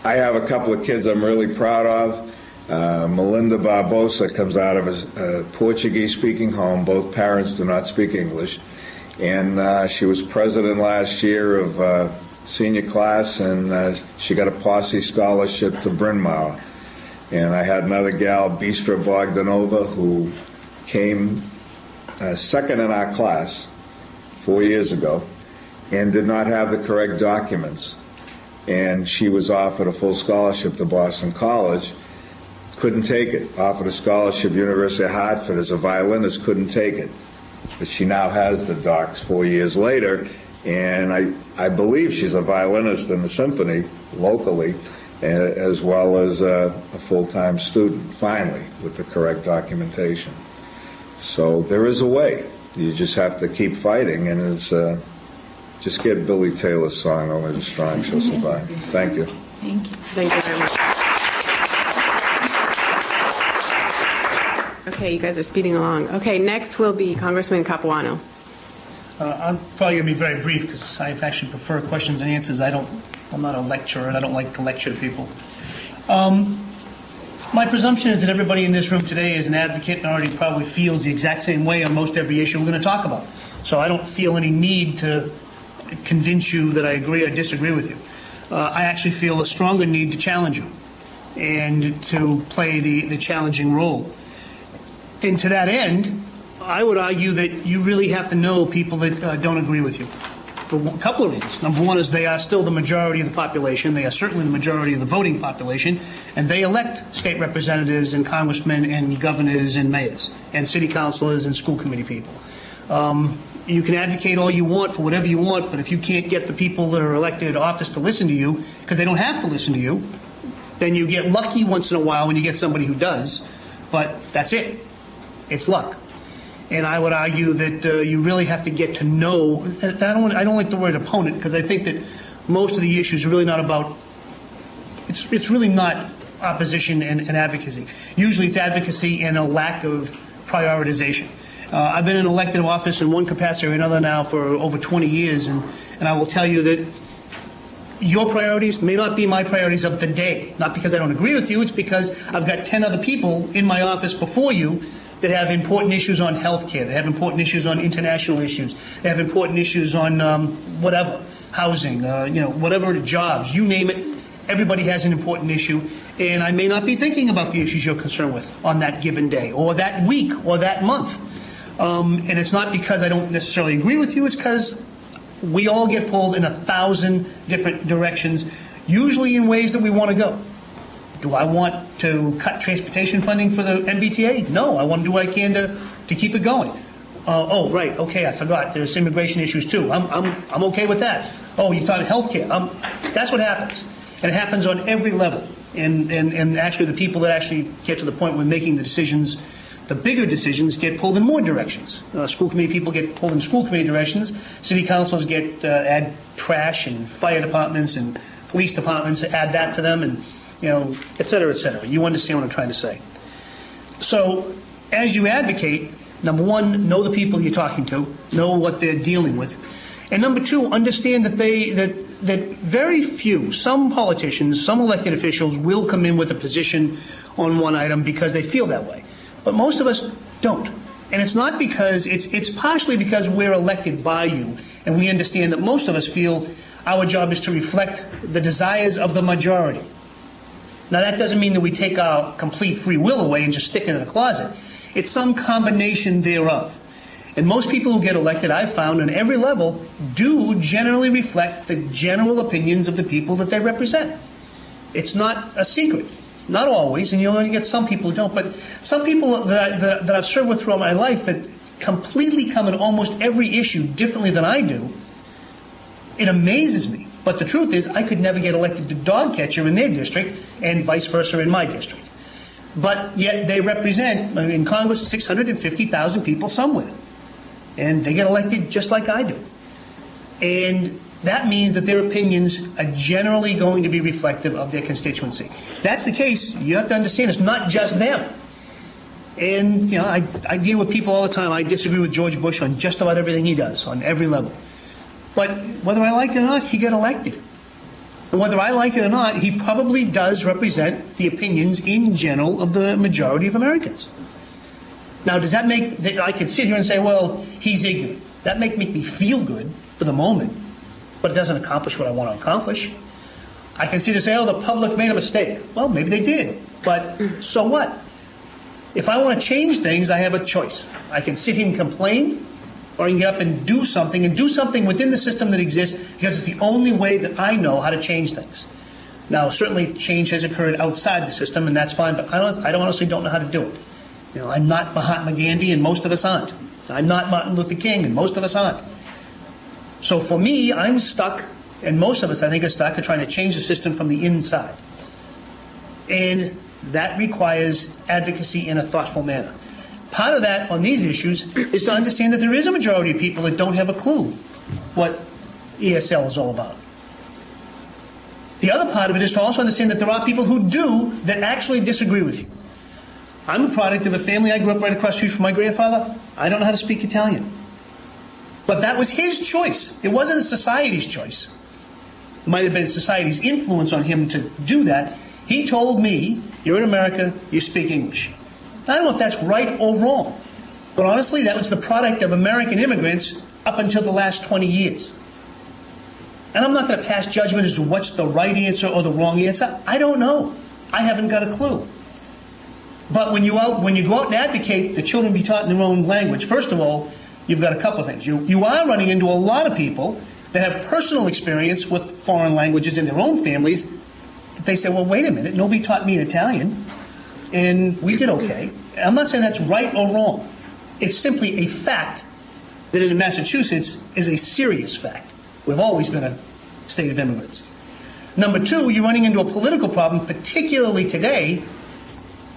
I have a couple of kids I'm really proud of. Melinda Barbosa comes out of a Portuguese-speaking home. Both parents do not speak English. And she was president last year of senior class, and she got a Posse scholarship to Bryn Mawr. And I had another gal, Bistra Bogdanova, who came second in our class 4 years ago and did not have the correct documents. And she was offered a full scholarship to Boston College. Couldn't take it. Offered a scholarship, University of Hartford, as a violinist, couldn't take it. But she now has the docs 4 years later, and I believe she's a violinist in the symphony locally, as well as a full-time student, finally, with the correct documentation. So there is a way. You just have to keep fighting, and it's just get Billy Taylor's song, "Only the Strong Shall Survive." Thank you. Thank you. Thank you very much. Okay, you guys are speeding along. Okay, next will be Congressman Capuano. I'm probably going to be very brief because I actually prefer questions and answers. I'm not a lecturer, and I don't like to lecture people. My presumption is that everybody in this room today is an advocate and already probably feels the exact same way on most every issue we're going to talk about. So I don't feel any need to convince you that I agree or disagree with you. I actually feel a stronger need to challenge you and to play the challenging role. And to that end, I would argue that you really have to know people that don't agree with you for a couple of reasons. Number one is they are still the majority of the population. They are certainly the majority of the voting population, and they elect state representatives and congressmen and governors and mayors and city councilors and school committee people. You can advocate all you want for whatever you want, but if you can't get the people that are elected in office to listen to you, because they don't have to listen to you, then you get lucky once in a while when you get somebody who does, but that's it. It's luck. And I would argue that you really have to get to know, I don't like the word opponent, because I think that most of the issues are really not about, it's really not opposition and advocacy. Usually it's advocacy and a lack of prioritization. I've been in elected office in one capacity or another now for over 20 years, and I will tell you that your priorities may not be my priorities of the day. Not because I don't agree with you, it's because I've got 10 other people in my office before you that have important issues on health care, they have important issues on international issues, they have important issues on whatever, housing, whatever, jobs, you name it, everybody has an important issue, and I may not be thinking about the issues you're concerned with on that given day, or that week, or that month. And it's not because I don't necessarily agree with you, it's because we all get pulled in 1,000 different directions, usually in ways that we want to go. Do I want to cut transportation funding for the MBTA? No, I want to do what I can to keep it going. Oh, right, okay, I forgot. There's immigration issues too. I'm okay with that. Oh, you're talking health care. That's what happens. And it happens on every level. And actually the people that actually get to the point where making the decisions, the bigger decisions, get pulled in more directions. School committee people get pulled in school committee directions. City councils get add trash and fire departments and police departments, add that to them, and et cetera, et cetera. You understand what I'm trying to say. So as you advocate, number one, know the people you're talking to, know what they're dealing with. And number two, understand that that very few, some politicians, some elected officials will come in with a position on one item because they feel that way. But most of us don't. And it's not because, it's partially because we're elected by you, and we understand that most of us feel our job is to reflect the desires of the majority. Now, that doesn't mean that we take our complete free will away and just stick it in a closet. It's some combination thereof. And most people who get elected, I've found, on every level, do generally reflect the general opinions of the people that they represent. It's not a secret. Not always, and you'll only get some people who don't, but some people that I've served with throughout my life that completely come at almost every issue differently than I do, it amazes me. But the truth is, I could never get elected to dog catcher in their district, and vice versa in my district. But yet they represent, in Congress, 650,000 people somewhere. And they get elected just like I do. And that means that their opinions are generally going to be reflective of their constituency. If that's the case, you have to understand it's not just them. And, I deal with people all the time. I disagree with George Bush on just about everything he does, on every level. But whether I like it or not, he got elected. And whether I like it or not, he probably does represent the opinions in general of the majority of Americans. Now, does that make, I can sit here and say, well, he's ignorant. That make me feel good for the moment, but it doesn't accomplish what I want to accomplish. I can sit here and say, oh, the public made a mistake. Well, maybe they did, but so what? If I want to change things, I have a choice. I can sit here and complain, or I can get up and do something within the system that exists, because it's the only way that I know how to change things. Now, certainly change has occurred outside the system, and that's fine, but I honestly don't know how to do it. I'm not Mahatma Gandhi, and most of us aren't. I'm not Martin Luther King, and most of us aren't. So for me, I'm stuck, and most of us, I think, are stuck at trying to change the system from the inside. And that requires advocacy in a thoughtful manner. Part of that on these issues is to understand that there is a majority of people that don't have a clue what ESL is all about. The other part of it is to also understand that there are people who do that actually disagree with you. I'm a product of a family. I grew up right across the street from my grandfather. I don't know how to speak Italian. But that was his choice. It wasn't society's choice. It might have been society's influence on him to do that. He told me, you're in America, you speak English. I don't know if that's right or wrong. But honestly, that was the product of American immigrants up until the last 20 years. And I'm not going to pass judgment as to what's the right answer or the wrong answer. I don't know. I haven't got a clue. But when you go out and advocate that children be taught in their own language, first of all, you've got a couple of things. You are running into a lot of people that have personal experience with foreign languages in their own families, that they say, well, wait a minute, nobody taught me Italian, and we did okay. I'm not saying that's right or wrong. It's simply a fact that in Massachusetts is a serious fact. We've always been a state of immigrants. Number two, you're running into a political problem, particularly today,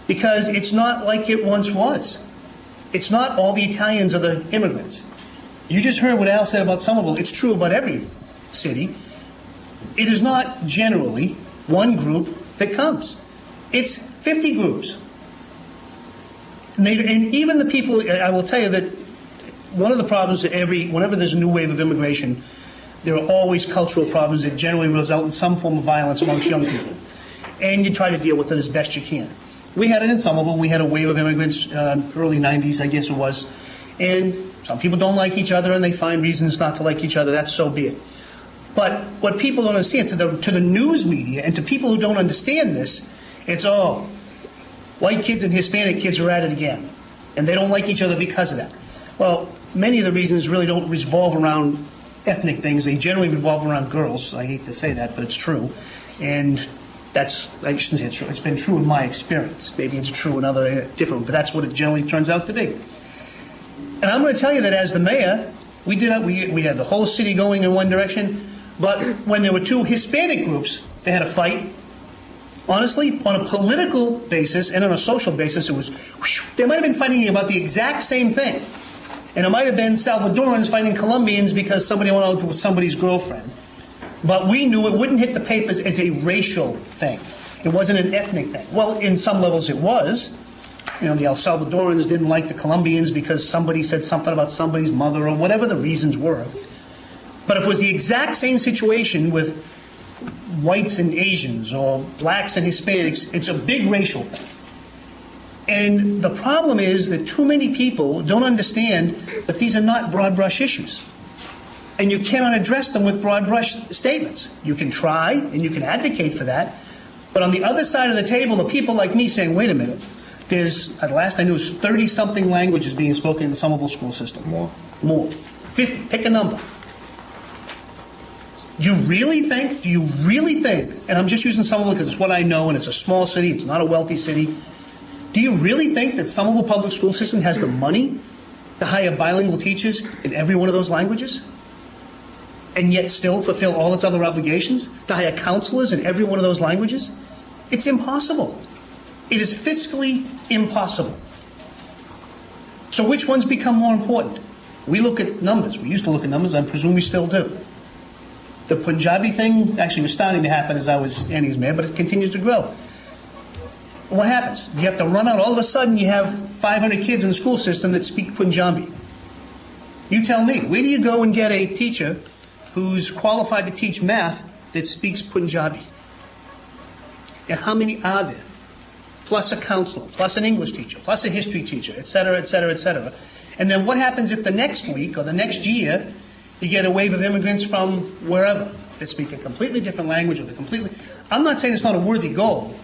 because it's not like it once was. It's not all the Italians are the immigrants. You just heard what Al said about Somerville. It's true about every city. It is not generally one group that comes. It's 50 groups. And even the people, I will tell you that one of the problems that whenever there's a new wave of immigration, there are always cultural problems that generally result in some form of violence amongst young people. And you try to deal with it as best you can. We had it in Somerville. We had a wave of immigrants, early 90s, I guess it was. And some people don't like each other, and they find reasons not to like each other. That's so be it. But what people don't understand, to the news media and to people who don't understand this, it's, oh, white kids and Hispanic kids are at it again. And they don't like each other because of that. Well, many of the reasons really don't revolve around ethnic things. They generally revolve around girls. I hate to say that, but it's true. And I shouldn't say it's true. It's been true in my experience. Maybe it's true in other different, but that's what it generally turns out to be. And I'm going to tell you that as the mayor, we had the whole city going in one direction, but when there were two Hispanic groups They had a fight. Honestly, on a political basis and on a social basis, it was, they might have been fighting about the exact same thing. And it might have been Salvadorans fighting Colombians because somebody went out with somebody's girlfriend. But we knew it wouldn't hit the papers as a racial thing. It wasn't an ethnic thing. Well, in some levels it was. You know, the El Salvadorans didn't like the Colombians because somebody said something about somebody's mother or whatever the reasons were. But if it was the exact same situation with whites and Asians or blacks and Hispanics, it's a big racial thing. And the problem is that too many people don't understand that these are not broad brush issues. And you cannot address them with broad brush statements. You can try and you can advocate for that. But on the other side of the table are people like me saying, wait a minute, there's, at last I knew, 30-something languages being spoken in the Somerville school system. More. 50. Pick a number. Do you really think, and I'm just using Somerville because it's what I know and it's a small city, it's not a wealthy city, do you really think that Somerville Public School System has the money to hire bilingual teachers in every one of those languages? And yet still fulfill all its other obligations? To hire counselors in every one of those languages? It's impossible. It is fiscally impossible. So which ones become more important? We look at numbers. We used to look at numbers. I presume we still do. The Punjabi thing actually was starting to happen as I was Annie's mayor, but it continues to grow. What happens? You have to run out. All of a sudden, you have 500 kids in the school system that speak Punjabi. You tell me, where do you go and get a teacher who's qualified to teach math that speaks Punjabi? And how many are there? Plus a counselor, plus an English teacher, plus a history teacher, et cetera, et cetera, et cetera. And then what happens if the next week or the next year you get a wave of immigrants from wherever that speak a completely different language or I'm not saying it's not a worthy goal.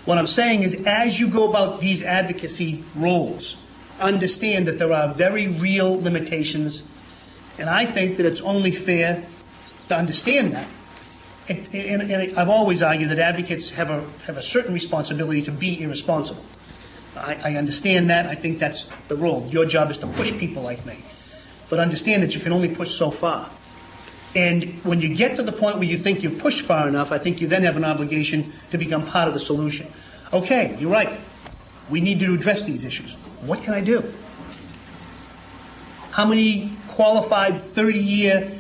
What I'm saying is as you go about these advocacy roles, understand that there are very real limitations, and I think that it's only fair to understand that. And I've always argued that advocates have a certain responsibility to be irresponsible. I understand that. I think that's the role. Your job is to push people like me. But understand that you can only push so far. And when you get to the point where you think you've pushed far enough, I think you then have an obligation to become part of the solution. Okay, you're right. We need to address these issues. What can I do? How many qualified 30-year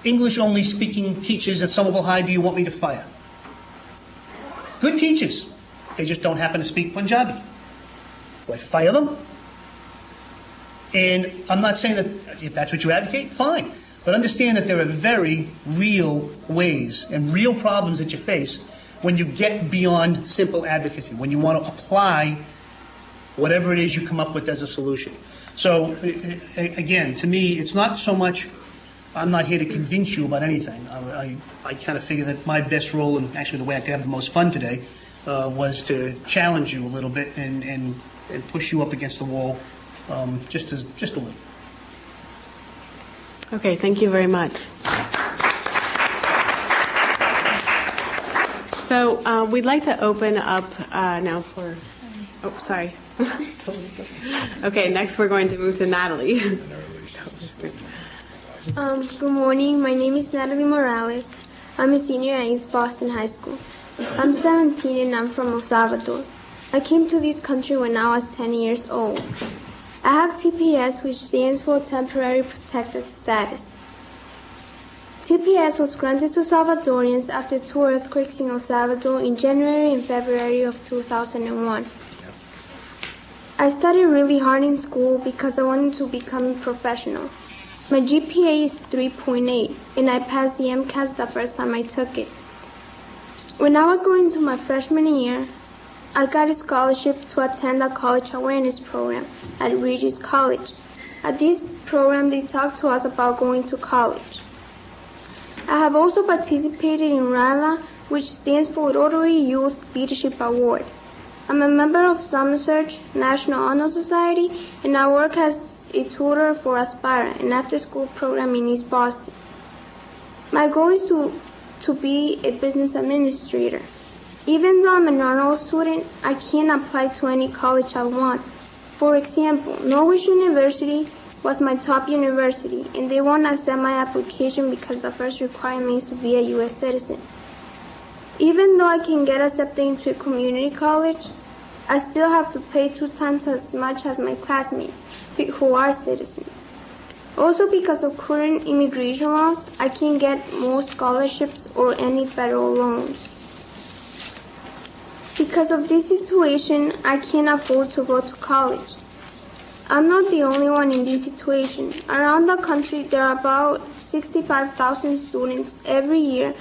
English-only speaking teachers at Somerville High do you want me to fire? Good teachers. They just don't happen to speak Punjabi. Do I fire them? And I'm not saying that if that's what you advocate, fine. But understand that there are very real ways and real problems that you face when you get beyond simple advocacy, when you want to apply whatever it is you come up with as a solution. So, again, to me, it's not so much, I'm not here to convince you about anything. I kind of figure that my best role, and actually the way I could have the most fun today, was to challenge you a little bit and push you up against the wall just a little. Okay, thank you very much. So we'd like to open up now for, oh, sorry. Okay, next we're going to move to Natalie. Good morning, my name is Natalie Morales. I'm a senior at East Boston High School. I'm 17 and I'm from El Salvador. I came to this country when I was 10 years old. I have TPS, which stands for Temporary Protected Status. TPS was granted to Salvadorians after 2 earthquakes in El Salvador in January and February of 2001. I studied really hard in school because I wanted to become a professional. My GPA is 3.8, and I passed the MCAS the first time I took it. When I was going to my freshman year, I got a scholarship to attend a college awareness program at Regis College. At this program, they talked to us about going to college. I have also participated in RALA, which stands for Rotary Youth Leadership Award. I'm a member of Summer Search, National Honor Society, and I work as a tutor for Aspire, an after-school program in East Boston. My goal is to be a business administrator. Even though I'm an honor student, I can apply to any college I want. For example, Norwich University was my top university, and they won't accept my application because the first requirement is to be a U.S. citizen. Even though I can get accepted into a community college, I still have to pay 2 times as much as my classmates who are citizens. Also, because of current immigration laws, I can't get most scholarships or any federal loans. Because of this situation, I can't afford to go to college. I'm not the only one in this situation. Around the country, there are about 65,000 students every year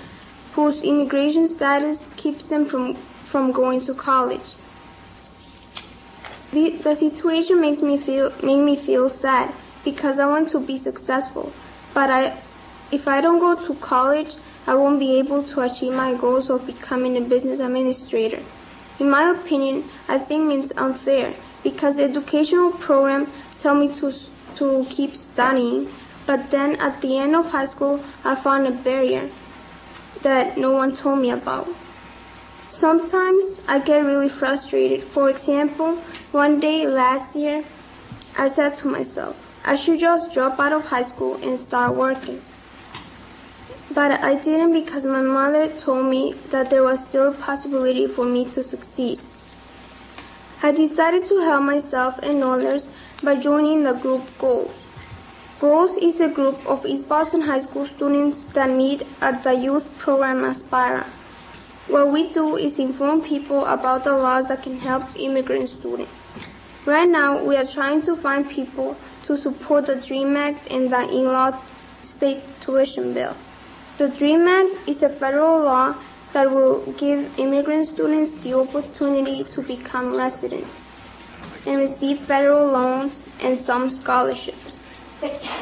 whose immigration status keeps them from going to college. The situation makes me feel sad because I want to be successful, but if I don't go to college, I won't be able to achieve my goals of becoming a business administrator. In my opinion, I think it's unfair because the educational program tells me to keep studying, but then at the end of high school, I found a barrier that no one told me about. Sometimes I get really frustrated. For example, one day last year, I said to myself, I should just drop out of high school and start working. But I didn't because my mother told me that there was still a possibility for me to succeed. I decided to help myself and others by joining the group Goals. Goals is a group of East Boston High School students that meet at the youth program Aspira. What we do is inform people about the laws that can help immigrant students. Right now, we are trying to find people to support the DREAM Act and the in-law state tuition bill. The DREAM Act is a federal law that will give immigrant students the opportunity to become residents and receive federal loans and some scholarships.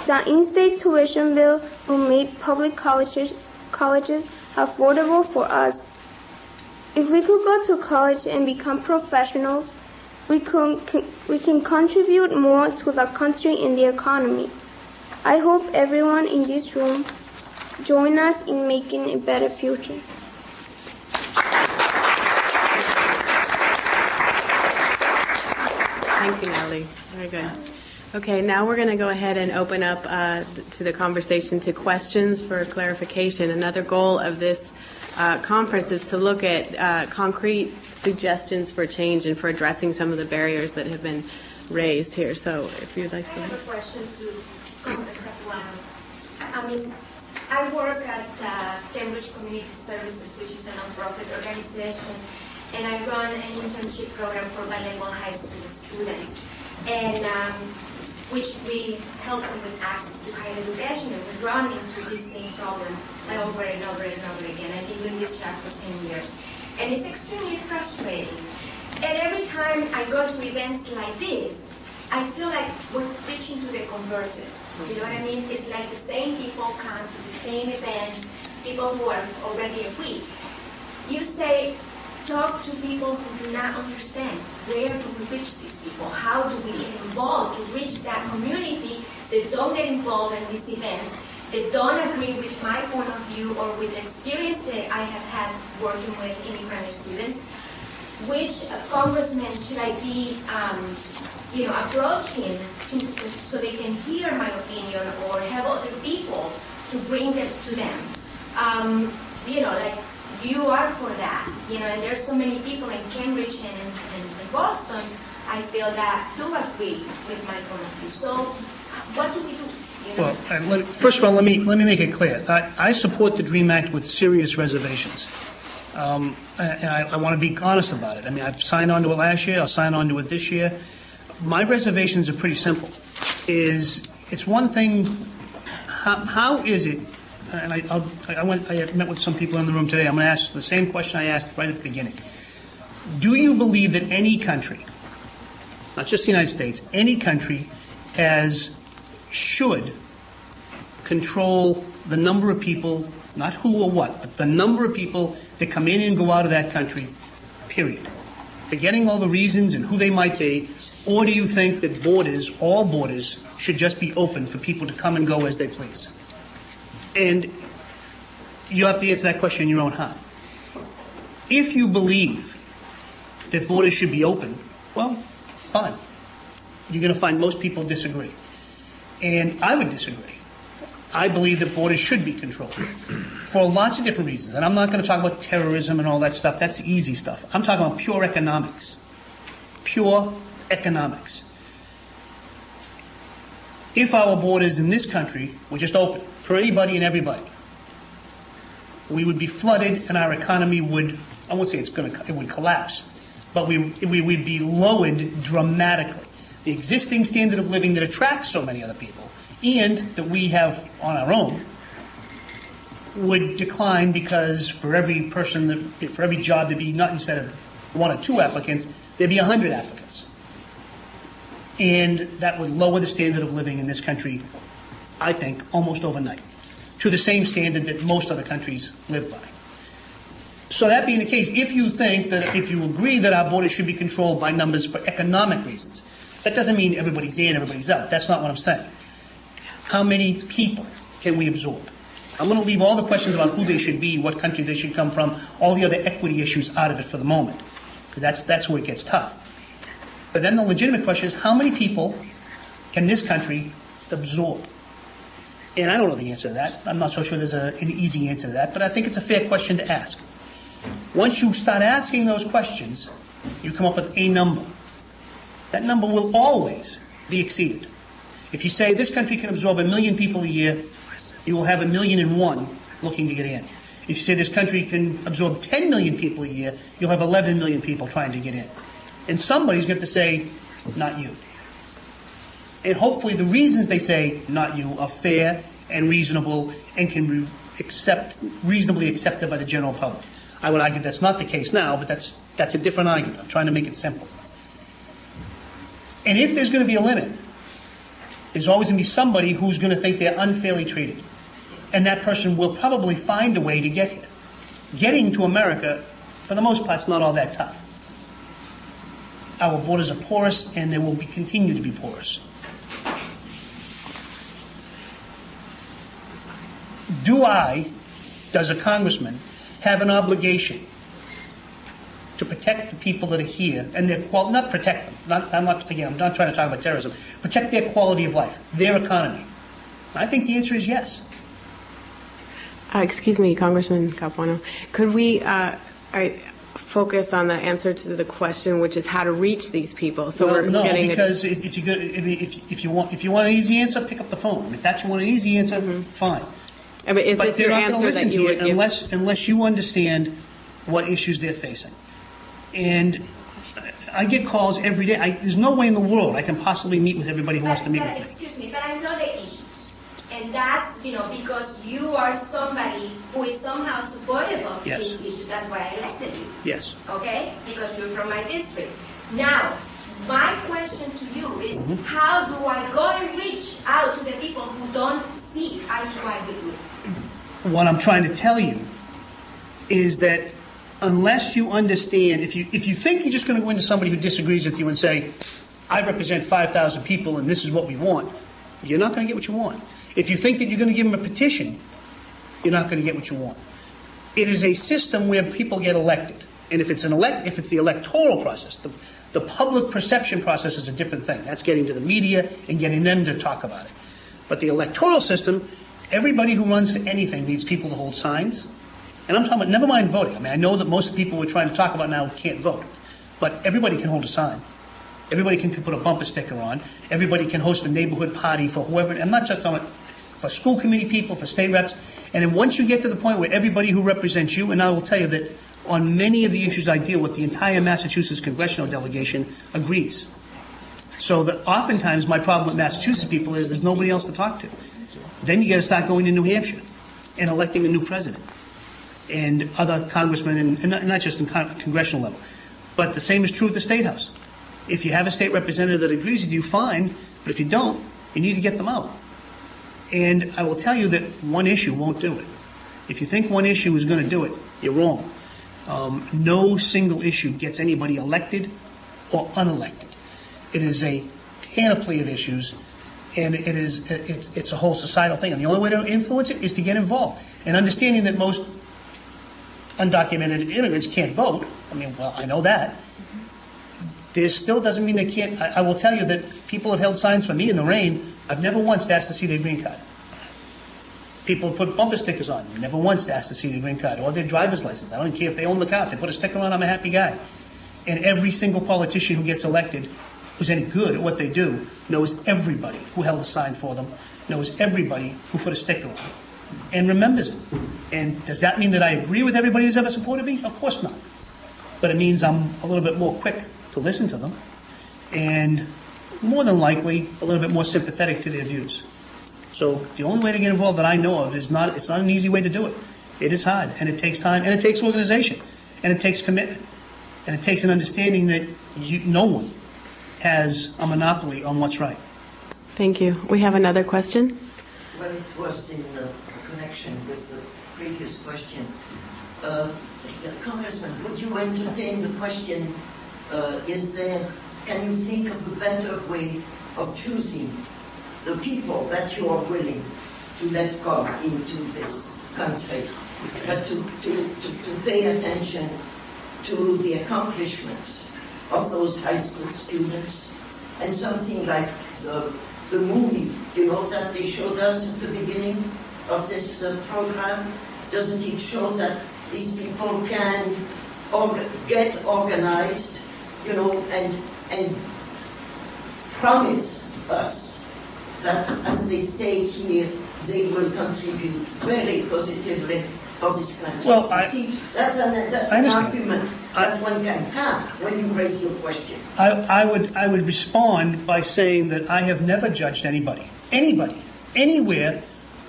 The in-state tuition bill will make public colleges affordable for us. If we could go to college and become professionals, we can contribute more to the country and the economy. I hope everyone in this room join us in making a better future. Thank you, Natalie. Very good. Okay, now we're going to go ahead and open up to the conversation to questions for clarification. Another goal of this conference is to look at concrete suggestions for change and for addressing some of the barriers that have been raised here. So if you'd like to go ahead. I have a question to Congressman Capuano. I mean, I work at Cambridge Community Services, which is a nonprofit organization, and I run an internship program for bilingual high school students, and which we help them with access to higher education, and we run into this same problem over and over and over again. I've been doing this job for 10 years, and it's extremely frustrating. And every time I go to events like this, I feel like we're preaching to the converted. You know what I mean? It's like the same people come to the same event, people who are already agreed. You say, talk to people who do not understand. Where do we reach these people? How do we get involved to reach that community that don't get involved in these events, that don't agree with my point of view or with the experience that I have had working with immigrant students? Which congressman should I be approaching so they can hear my opinion or have other people to bring them to them? Like you are for that, and there's so many people in Cambridge and Boston, I feel that do agree with my point of view. So what do we do? Well, first of all, let me make it clear. I support the DREAM Act with serious reservations. And I want to be honest about it. I mean, I've signed on to it last year. I'll sign on to it this year. My reservations are pretty simple. It's one thing. How is it? And I met with some people in the room today. I'm going to ask the same question I asked right at the beginning. Do you believe that any country, not just the United States, any country should control the number of people, not who or what, but the number of people that come in and go out of that country, period? Forgetting all the reasons and who they might be, or do you think that all borders, should just be open for people to come and go as they please? And you have to answer that question in your own heart. If you believe that borders should be open, well, fine. You're going to find most people disagree. And I would disagree. I believe that borders should be controlled. for lots of different reasons. And I'm not going to talk about terrorism and all that stuff. That's easy stuff. I'm talking about pure economics. Pure economics. If our borders in this country were just open for anybody and everybody, we would be flooded and our economy would, I won't say it would collapse, but we would be lowered dramatically. The existing standard of living that attracts so many other people and that we have on our own would decline, because for every job there'd be, not instead of 1 or 2 applicants, there'd be 100 applicants. And that would lower the standard of living in this country, I think, almost overnight, to the same standard that most other countries live by. So that being the case, if you agree that our borders should be controlled by numbers for economic reasons, that doesn't mean everybody's in, everybody's out. That's not what I'm saying. How many people can we absorb? I'm going to leave all the questions about who they should be, what country they should come from, all the other equity issues out of it for the moment, because that's where it gets tough. But then the legitimate question is, how many people can this country absorb? And I don't know the answer to that. I'm not so sure there's an easy answer to that, but I think it's a fair question to ask. Once you start asking those questions, you come up with a number. That number will always be exceeded. If you say this country can absorb 1 million people a year, you will have 1,000,001 looking to get in. If you say this country can absorb 10 million people a year, you'll have 11 million people trying to get in. And somebody's going to say, not you. And hopefully the reasons they say, not you, are fair and reasonable and can be reasonably accepted by the general public. I would argue that's not the case now, but that's a different argument. I'm trying to make it simple. And if there's going to be a limit, there's always going to be somebody who's going to think they're unfairly treated. And that person will probably find a way to get here. Getting to America, for the most part, is not all that tough. Our borders are porous, and they will continue to be porous. Does a congressman have an obligation to protect the people that are here and their quality, not protect them, I'm not trying to talk about terrorism, protect their quality of life, their economy? I think the answer is yes. Excuse me, Congressman Capuano. Could we focus on the answer to the question, which is how to reach these people? So we're getting because if you want an easy answer, pick up the phone. If that's you want an easy answer, fine. But is this your answer that you would give? Unless you understand what issues they're facing. And I get calls every day. There's no way in the world I can possibly meet with everybody who wants to meet with me. Excuse me, but I know the issue. And that's, because you are somebody who is somehow supportive of these issues. That's why I elected you. Yes. Okay? Because you're from my district. Now, my question to you is, how do I go and reach out to the people who don't see eye to eye with me? What I'm trying to tell you is that unless you understand, if you think you're just going to go into somebody who disagrees with you and say, I represent 5,000 people and this is what we want, you're not going to get what you want. If you think that you're going to give them a petition, you're not going to get what you want. It is a system where people get elected. And if it's the electoral process, the public perception process is a different thing. That's getting to the media and getting them to talk about it. But the electoral system, everybody who runs for anything needs people to hold signs. And I'm talking about, never mind voting. I mean, I know that most of the people we're trying to talk about now can't vote. But everybody can hold a sign. Everybody can put a bumper sticker on. Everybody can host a neighborhood party for whoever. I'm not just talking about for school committee people, for state reps. And then once you get to the point where everybody who represents you, and I will tell you that on many of the issues I deal with, the entire Massachusetts congressional delegation agrees. So that oftentimes my problem with Massachusetts people is there's nobody else to talk to. Then you got to start going to New Hampshire and electing a new president and other congressmen, and not just in congressional level. But the same is true at the State House. If you have a state representative that agrees with you, fine. But if you don't, you need to get them out. And I will tell you that one issue won't do it. If you think one issue is going to do it, you're wrong. No single issue gets anybody elected or unelected. It is a panoply of issues, and it's a whole societal thing. And the only way to influence it is to get involved. And understanding that most undocumented immigrants can't vote, I mean, well, I know that. There still doesn't mean they can't. I will tell you that people have held signs for me in the rain. I've never once asked to see their green card. People put bumper stickers on. Never once asked to see the green card or their driver's license. I don't care if they own the car. If they put a sticker on, I'm a happy guy. And every single politician who gets elected who's any good at what they do knows everybody who held a sign for them, knows everybody who put a sticker on, and remembers it. And does that mean that I agree with everybody who's ever supported me? Of course not. But it means I'm a little bit more quick to listen to them, and more than likely a little bit more sympathetic to their views. So the only way to get involved that I know of it's not an easy way to do it. It is hard, and it takes time, and it takes organization, and it takes commitment, and it takes an understanding that no one has a monopoly on what's right. Thank you. We have another question. Well, it was in connection with the previous question. Congressman, would you entertain the question, can you think of a better way of choosing the people that you are willing to let come into this country, but to pay attention to the accomplishments of those high school students, and something like the movie, that they showed us at the beginning of this program? Doesn't it show that these people can get organized, and promise us that as they stay here, they will contribute very positively for this country? Well, that's an argument that one can have when you raise your question. I would respond by saying that I have never judged anybody, anywhere,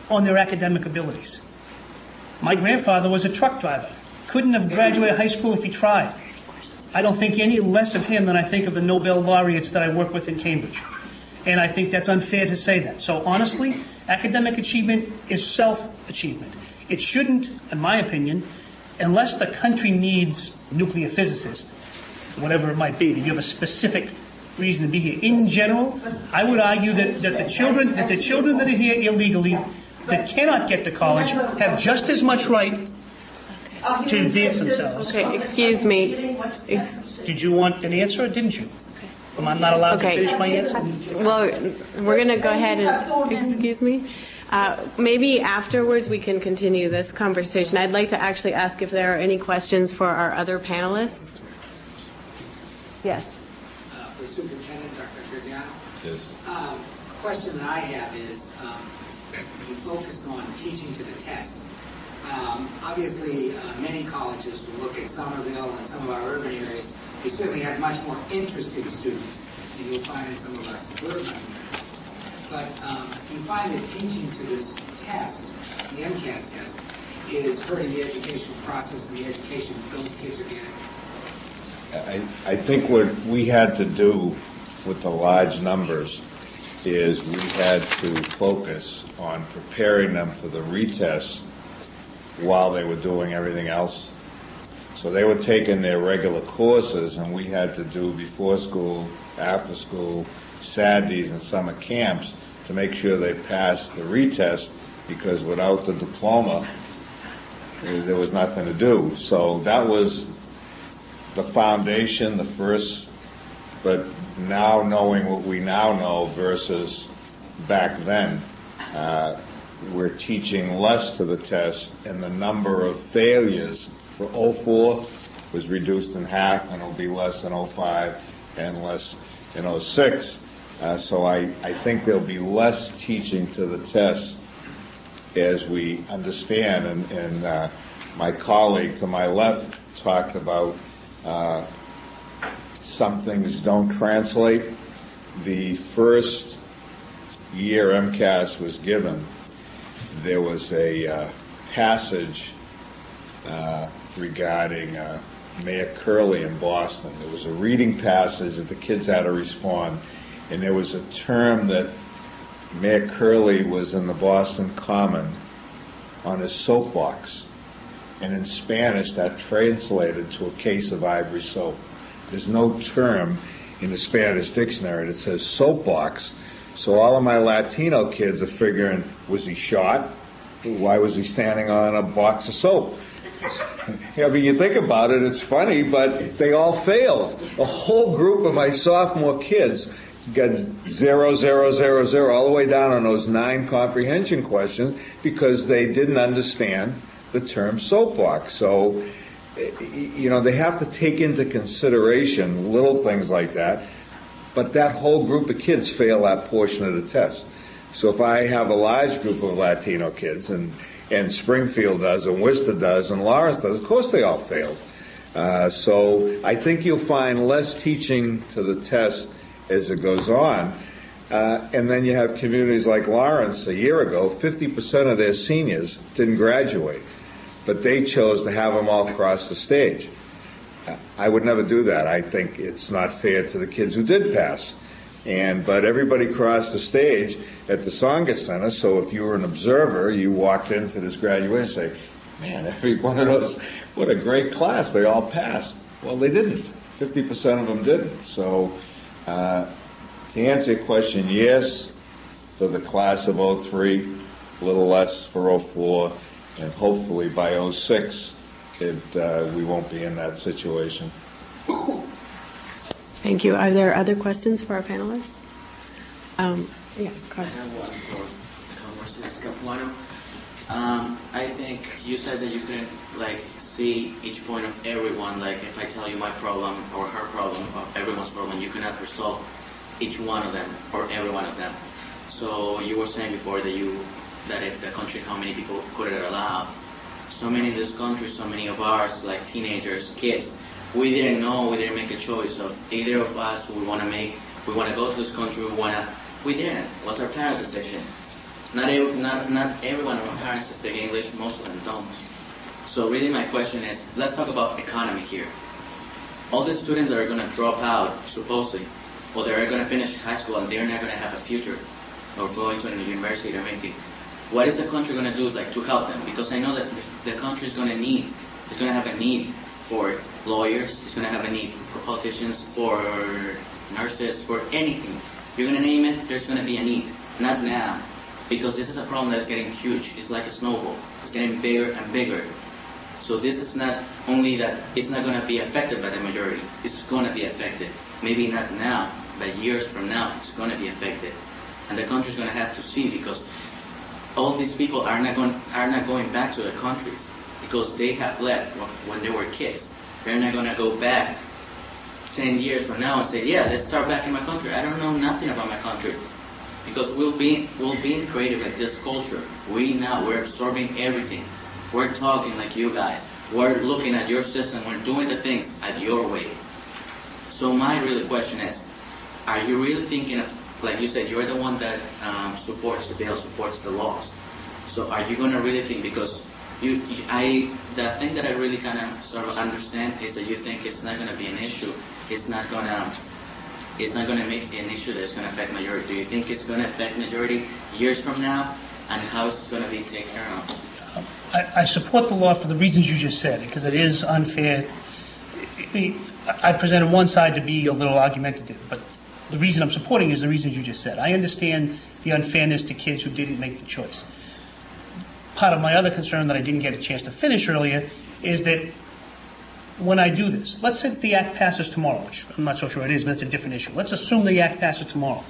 on their academic abilities. My grandfather was a truck driver. Couldn't have graduated high school if he tried. I don't think any less of him than I think of the Nobel laureates that I work with in Cambridge. And I think that's unfair to say that. So honestly, academic achievement is self-achievement. It shouldn't, in my opinion, unless the country needs nuclear physicists, whatever it might be, that you have a specific reason to be here. In general, I would argue that the children that are here illegally, that cannot get to college, have just as much right to advance themselves. Okay, excuse me. Did you want an answer or didn't you? Am I not allowed to finish my answer? Well, we're going to go ahead and, excuse me. Maybe afterwards we can continue this conversation. I'd like to actually ask if there are any questions for our other panelists. Yes. For Superintendent Dr. Graziano. Yes. Question that I have is, you focus on teaching to the test. Obviously, many colleges will look at Somerville and some of our urban areas. They certainly have much more interested students than you'll find in some of our suburban areas. But do you find that teaching to this test, the MCAS test, is hurting the educational process and the education those kids are getting? I think what we had to do with the large numbers is we had to focus on preparing them for the retest while they were doing everything else. So they were taking their regular courses, and we had to do before school, after school, Saturdays and summer camps to make sure they passed the retest, because without the diploma, there was nothing to do. So that was the foundation, the first, but now knowing what we now know versus back then, we're teaching less to the test, and the number of failures for 04 was reduced in half, and it'll be less in 05 and less in 06. So I think there'll be less teaching to the test as we understand, and my colleague to my left talked about some things don't translate. The first year MCAS was given, there was a passage regarding Mayor Curley in Boston. There was a reading passage that the kids had to respond, and there was a term that Mayor Curley was in the Boston Common on his soapbox, and in Spanish that translated to a case of ivory soap. There's no term in the Spanish dictionary that says soapbox. So all of my Latino kids are figuring, was he shot? Why was he standing on a box of soap? I mean, you think about it, it's funny, but they all failed. A whole group of my sophomore kids got 0, 0, 0, 0, all the way down on those 9 comprehension questions because they didn't understand the term soapbox. So, they have to take into consideration little things like that. But that whole group of kids fail that portion of the test. So if I have a large group of Latino kids, and Springfield does, and Worcester does, and Lawrence does, of course they all failed. So I think you'll find less teaching to the test as it goes on. And then you have communities like Lawrence a year ago, 50% of their seniors didn't graduate, but they chose to have them all cross the stage. I would never do that. I think it's not fair to the kids who did pass. But everybody crossed the stage at the Tsonga Center, so if you were an observer, you walked into this graduation and say, man, every one of those, what a great class, they all passed. Well, they didn't. 50% of them didn't. So to answer your question, yes, for the class of 03, a little less for 04, and hopefully by 06, we won't be in that situation. Thank you. Are there other questions for our panelists? Yeah, Carlos. I have one for Congressman Capuano. I think you said that you can see each point of everyone. Like if I tell you my problem or her problem or everyone's problem, you cannot resolve each one of them or every one of them. So you were saying before that if the country, how many people could it allow? So many in this country, so many of ours, like teenagers, kids, we didn't know, we didn't make a choice of either of us we want to go to this country, we didn't. It was our parents' decision. Not every one of our parents speak English, most of them don't. So really my question is, let's talk about economy here. All the students that are going to drop out, supposedly, or they're going to finish high school and they're not going to have a future, or going to a university or anything, what is the country going to do to help them? Because I know that the country is going to have a need for lawyers, it's going to have a need for politicians, for nurses, for anything. You're going to name it, there's going to be a need. Not now, because this is a problem that is getting huge. It's like a snowball. It's getting bigger and bigger. So this is not only that it's not going to be affected by the majority. It's going to be affected. Maybe not now, but years from now, it's going to be affected. And the country's going to have to see, because all these people are not going back to their countries because they have left when they were kids. They're not going to go back 10 years from now and say, yeah, let's start back in my country. I don't know nothing about my country. Because we're being creative at this culture. We're absorbing everything. We're talking like you guys. We're looking at your system. We're doing the things at your way. So my real question is, are you really thinking of, like you said, you're the one that supports the bill, supports the laws. So are you going to really think, because the thing that I really kind of sort of understand is that you think it's not going to be an issue. It's not going to make an issue that's going to affect majority. Do you think it's going to affect majority years from now? And how is it going to be taken care of? I support the law for the reasons you just said, because it is unfair. I presented one side to be a little argumentative, but the reason I'm supporting is the reasons you just said. I understand the unfairness to kids who didn't make the choice. Part of my other concern that I didn't get a chance to finish earlier is that when I do this, let's say that the act passes tomorrow, which I'm not so sure it is, but it's a different issue. Let's assume the act passes tomorrow.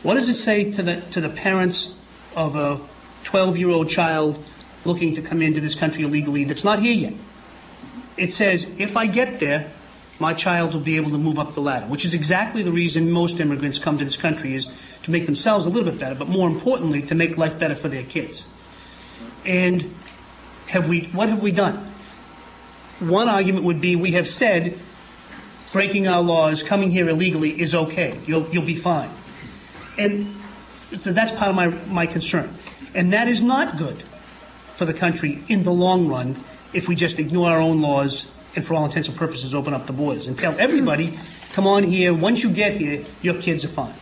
What does it say to the parents of a 12-year-old child looking to come into this country illegally that's not here yet? It says, if I get there, my child will be able to move up the ladder, which is exactly the reason most immigrants come to this country, is to make themselves a little bit better, but more importantly, to make life better for their kids. And what have we done? One argument would be, we have said breaking our laws, coming here illegally is okay. You'll be fine. And so that's part of my concern. And that is not good for the country in the long run if we just ignore our own laws and for all intents and purposes open up the borders and tell everybody, come on here, once you get here, your kids are fine.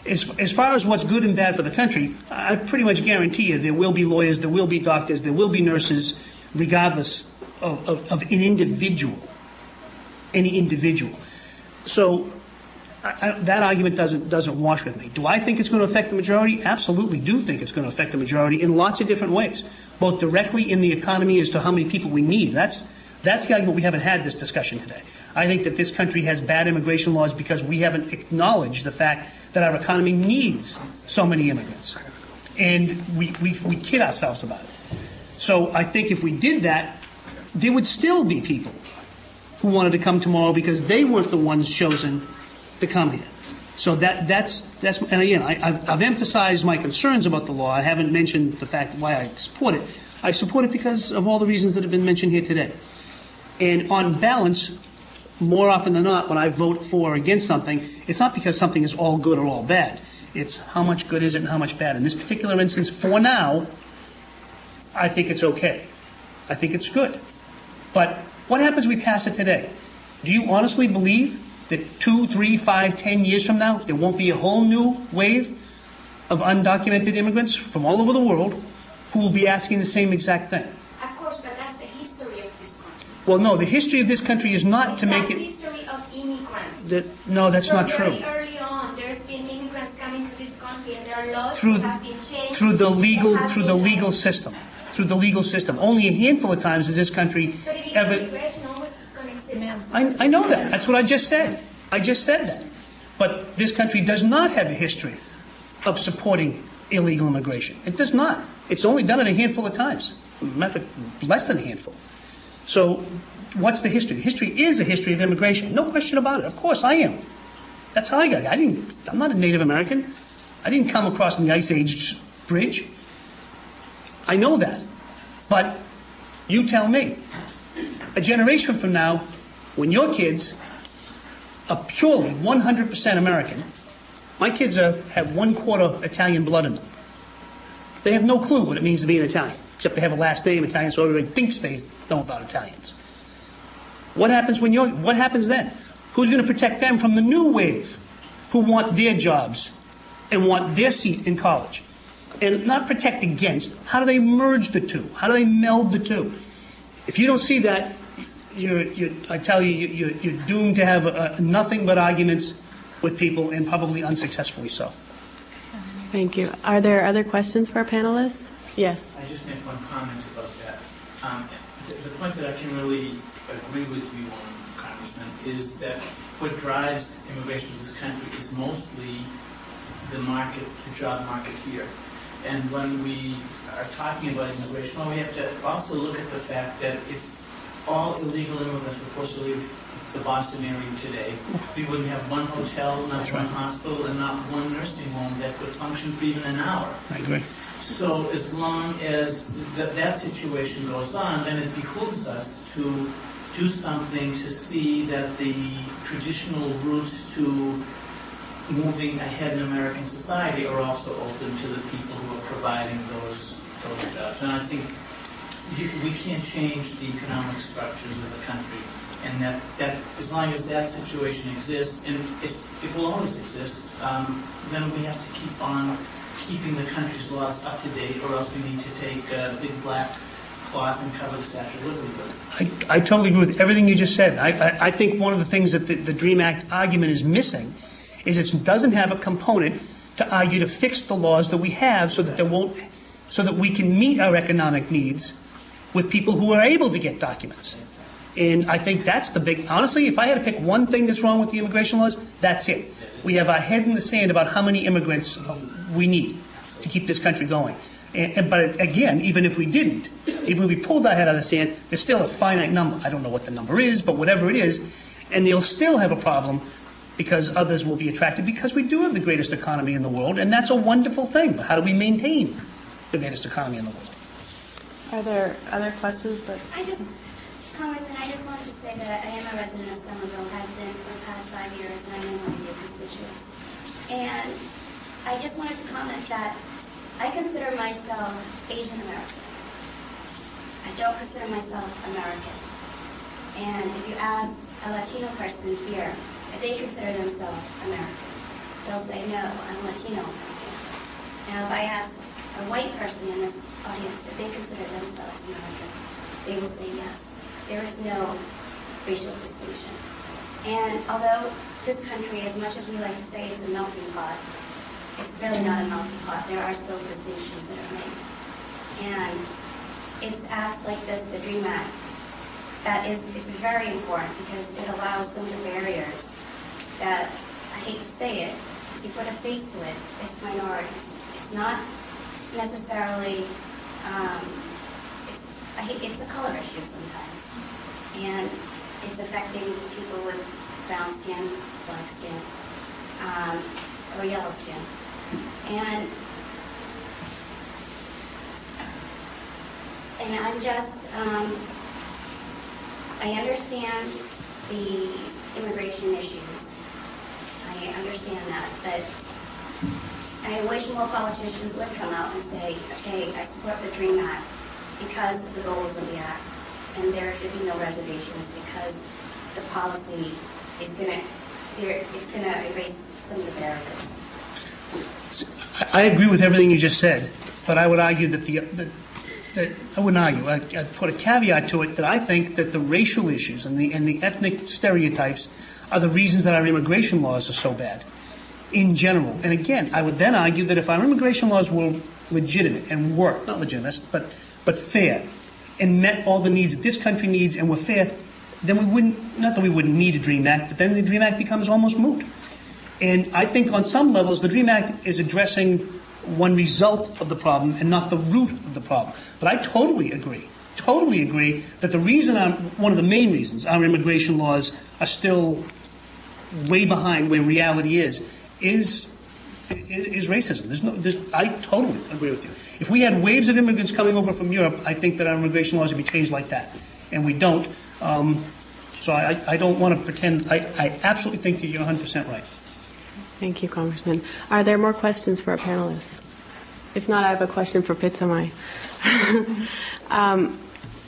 As far as what's good and bad for the country, I pretty much guarantee you there will be lawyers, there will be doctors, there will be nurses, regardless of an individual, any individual. So that argument doesn't wash with me. Do I think it's going to affect the majority? Absolutely do think it's going to affect the majority in lots of different ways, both directly in the economy as to how many people we need. That's the argument. We haven't had this discussion today. I think that this country has bad immigration laws because we haven't acknowledged the fact that our economy needs so many immigrants. And we kid ourselves about it. So I think if we did that, there would still be people who wanted to come tomorrow because they weren't the ones chosen to come here. So that's and again, I've emphasized my concerns about the law. I haven't mentioned the fact why I support it. I support it because of all the reasons that have been mentioned here today. And on balance, more often than not, when I vote for or against something, it's not because something is all good or all bad. It's how much good is it and how much bad. In this particular instance, for now, I think it's okay. I think it's good. But what happens when we pass it today? Do you honestly believe that 2, 3, 5, 10 years from now, there won't be a whole new wave of undocumented immigrants from all over the world who will be asking the same exact thing? Of course, but that's the history of this country. Well, no, the history of this country is not to make it... It's the history of immigrants. No, that's not true. Very early on, there's been immigrants coming to this country, and there are laws Through that have been changed. through the legal system. Through the legal system. Only a handful of times has this country ever... I know that. That's what I just said. I just said that. But this country does not have a history of supporting illegal immigration. It does not. It's only done it a handful of times. Less than a handful. So what's the history? The history is a history of immigration. No question about it. Of course I am. That's how I got it. I'm not a Native American. I didn't come across in the Ice Age bridge. I know that. But you tell me, a generation from now, when your kids are purely 100% American, my kids have 1/4 Italian blood in them. They have no clue what it means to be an Italian, except they have a last name Italian, so everybody thinks they know about Italians. What happens then? Who's going to protect them from the new wave who want their jobs and want their seat in college? And not protect against. How do they merge the two? How do they meld the two? If you don't see that, I tell you, you're doomed to have nothing but arguments with people, and probably unsuccessfully so. Thank you. Are there other questions for our panelists? Yes. I just make one comment about that. The point that I can really agree with you on, Congressman, is that what drives immigration to this country is mostly the market, the job market here. And when we are talking about immigration, well, we have to also look at the fact that if all illegal immigrants were forced to leave the Boston area today, we wouldn't have one hotel, not one hospital, and not one nursing home that could function for even an hour. I agree. So as long as that situation goes on, then it behooves us to do something to see that the traditional routes to moving ahead in American society are also open to the people who are providing those jobs. And I think we can't change the economic structures of the country, and that as long as that situation exists, and it will always exist, then we have to keep on keeping the country's laws up to date, or else we need to take a big black cloth and cover the Statue of Liberty with it. I totally agree with everything you just said. I think one of the things that the DREAM Act argument is missing is it doesn't have a component to argue to fix the laws that we have so that we can meet our economic needs with people who are able to get documents. And I think that's the big, honestly, if I had to pick one thing that's wrong with the immigration laws, that's it. We have our head in the sand about how many immigrants we need to keep this country going. But again, even if we didn't, even if we pulled our head out of the sand, there's still a finite number. I don't know what the number is, but whatever it is, and they'll still have a problem because others will be attracted, because we do have the greatest economy in the world, and that's a wonderful thing. But how do we maintain the greatest economy in the world? Are there other questions? Congressman, I just wanted to say that I am a resident of Somerville, have been for the past 5 years, and I know one of your constituents. And I just wanted to comment that I consider myself Asian American. I don't consider myself American. And if you ask a Latino person here if they consider themselves American, they'll say, no, I'm Latino American. Now, if I ask a white person in this audience if they consider themselves American, they will say yes. There is no racial distinction. And although this country, as much as we like to say it's a melting pot, it's really not a melting pot. There are still distinctions that are made. And it's acts like this, the DREAM Act, it's very important because it allows some of the barriers that, I hate to say it, you put a face to it, it's minorities. It's not necessarily, it's a color issue sometimes. And it's affecting people with brown skin, black skin, or yellow skin. And I'm just, I understand the immigration issues. I understand that, but I wish more politicians would come out and say, okay, I support the DREAM Act because of the goals of the act, and there should be no reservations because the policy is it's gonna erase some of the barriers. I agree with everything you just said, but I would argue that I wouldn't argue. I'd put a caveat to it that I think that the racial issues and the ethnic stereotypes are the reasons that our immigration laws are so bad in general. And again, I would then argue that if our immigration laws were legitimate and worked, not legitimate, but fair, and met all the needs that this country needs and were fair, then we wouldn't, not that we wouldn't need a DREAM Act, but then the DREAM Act becomes almost moot. And I think on some levels the DREAM Act is addressing one result of the problem and not the root of the problem. But I totally agree that the reason, one of the main reasons our immigration laws are still way behind where reality is racism. I totally agree with you. If we had waves of immigrants coming over from Europe, I think that our immigration laws would be changed like that. And we don't. So I don't want to pretend. I absolutely think that you're 100% right. Thank you, Congressman. Are there more questions for our panelists? If not, I have a question for Pitsamai.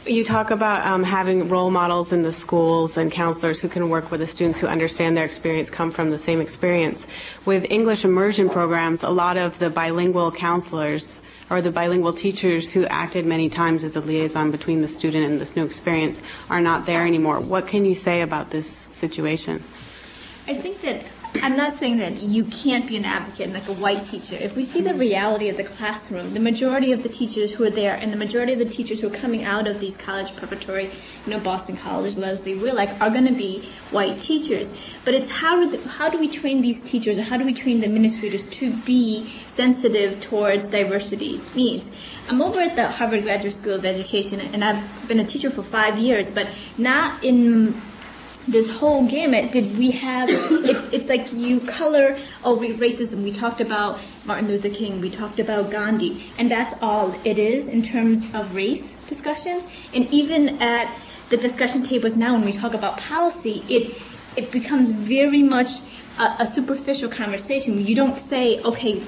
You talk about having role models in the schools and counselors who can work with the students who understand their experience, come from the same experience. With English immersion programs, a lot of the bilingual counselors or the bilingual teachers who acted many times as a liaison between the student and this new experience are not there anymore. What can you say about this situation? I think that I'm not saying that you can't be an advocate like a white teacher. If we see the reality of the classroom, the majority of the teachers who are there and the majority of the teachers who are coming out of these college preparatory, Boston College, Leslie, Willock, are going to be white teachers. But it's how do we train these teachers, or how do we train the administrators to be sensitive towards diversity needs? I'm over at the Harvard Graduate School of Education, and I've been a teacher for 5 years, but not in this whole gamut did we have, it's like you color racism. We talked about Martin Luther King, we talked about Gandhi, and that's all it is in terms of race discussions. And even at the discussion tables now when we talk about policy, it becomes very much a superficial conversation. You don't say, okay,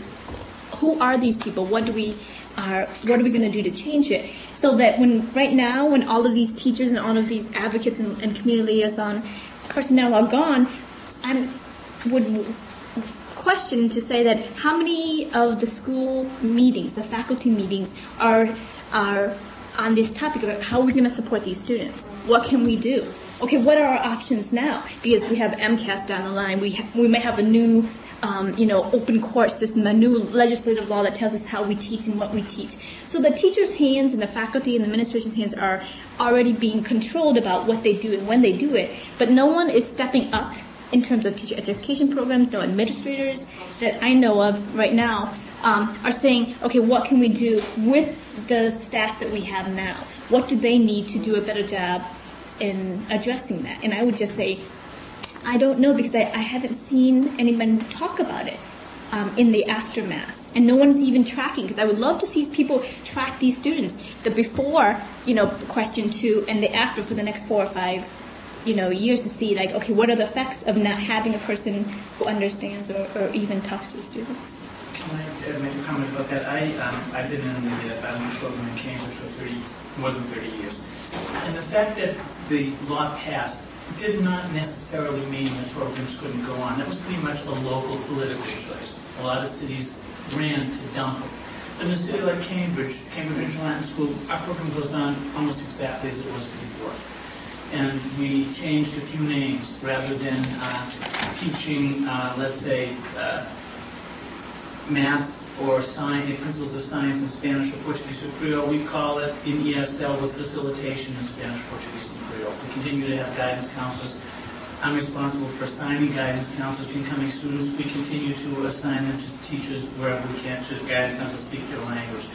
who are these people? What are we going to do to change it? So that right now, when all of these teachers and all of these advocates and community liaison personnel are gone, I would question to say that how many of the school meetings, the faculty meetings, are on this topic about how we're going to support these students. What can we do? Okay, what are our options now? Because we have MCAS down the line. We may have a new open court system, a new legislative law that tells us how we teach and what we teach. So the teachers' hands and the faculty and the administration's hands are already being controlled about what they do and when they do it. But no one is stepping up in terms of teacher education programs. No administrators that I know of right now are saying, okay, what can we do with the staff that we have now? What do they need to do a better job in addressing that? And I would just say, I don't know, because I haven't seen anyone talk about it in the aftermath. And no one's even tracking, because I would love to see people track these students, the before, question 2, and the after for the next 4 or 5, years, to see, like, okay, what are the effects of not having a person who understands or even talks to the students? Can I make a comment about that? I've been in the bilingual program in Cambridge for more than 30 years. And the fact that the law passed did not necessarily mean that programs couldn't go on. That was pretty much a local political choice. A lot of cities ran to dump it. But in a city like Cambridge Regional Latin School, our program goes on almost exactly as it was before. And we changed a few names rather than teaching, let's say, math or principles of science in Spanish or Portuguese or Creole. We call it in ESL with facilitation in Spanish, Portuguese, and Creole. To continue to have guidance counselors. I'm responsible for assigning guidance counselors to incoming students. We continue to assign them to teachers wherever we can, to guidance counselors speak their language.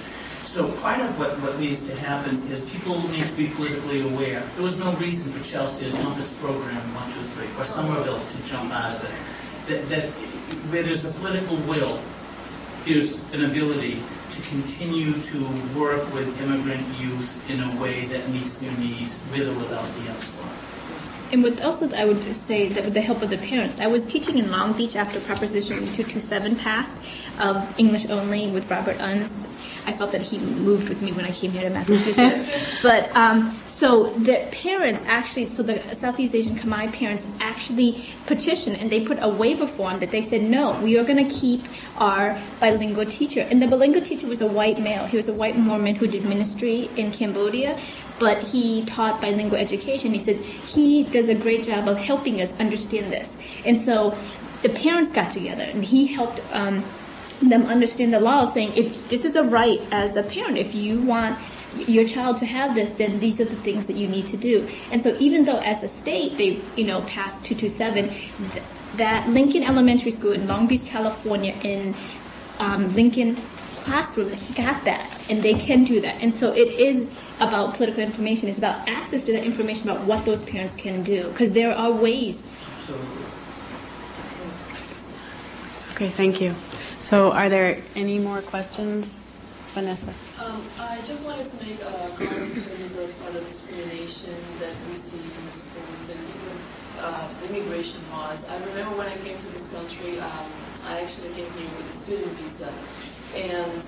So part of what needs to happen is people need to be politically aware. There was no reason for Chelsea to jump its program 1, 2, 3, or Somerville to jump out of it. That where there's a political will, there's an ability to continue to work with immigrant youth in a way that meets their needs, with or without the onslaught. And with also, I would say that with the help of the parents, I was teaching in Long Beach after Proposition 227 passed, English only with Robert Unz. I felt that he moved with me when I came here to Massachusetts. But so the parents actually, so the Southeast Asian Khmer parents actually petitioned, and they put a waiver form that they said, no, we are going to keep our bilingual teacher. And the bilingual teacher was a white male. He was a white Mormon who did ministry in Cambodia, but he taught bilingual education. He said he does a great job of helping us understand this. And so the parents got together, and he helped them understand the law, saying if this is a right as a parent, if you want your child to have this, then these are the things that you need to do. And so even though as a state they passed 227, that Lincoln Elementary School in Long Beach, California, in Lincoln classroom got that, and they can do that. And so it is about political information. It's about access to that information about what those parents can do, because there are ways. Okay, thank you. So are there any more questions? Vanessa? I just wanted to make a comment in terms of the discrimination that we see in the schools and even immigration laws. I remember when I came to this country, I actually came here with a student visa. And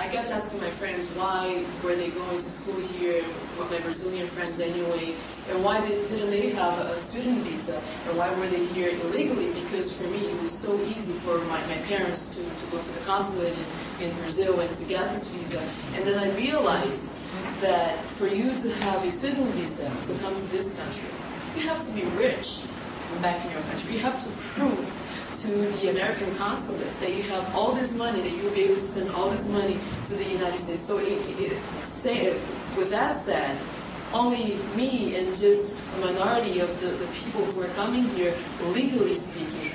I kept asking my friends why were they going to school here, my Brazilian friends anyway, and why didn't they have a student visa, and why were they here illegally? Because for me it was so easy for my parents to go to the consulate in Brazil and to get this visa. And then I realized that for you to have a student visa to come to this country, you have to be rich back in your country. You have to prove to the American consulate that you have all this money, that you will be able to send all this money to the United States. So with that said, only me and just a minority of the people who are coming here, legally speaking,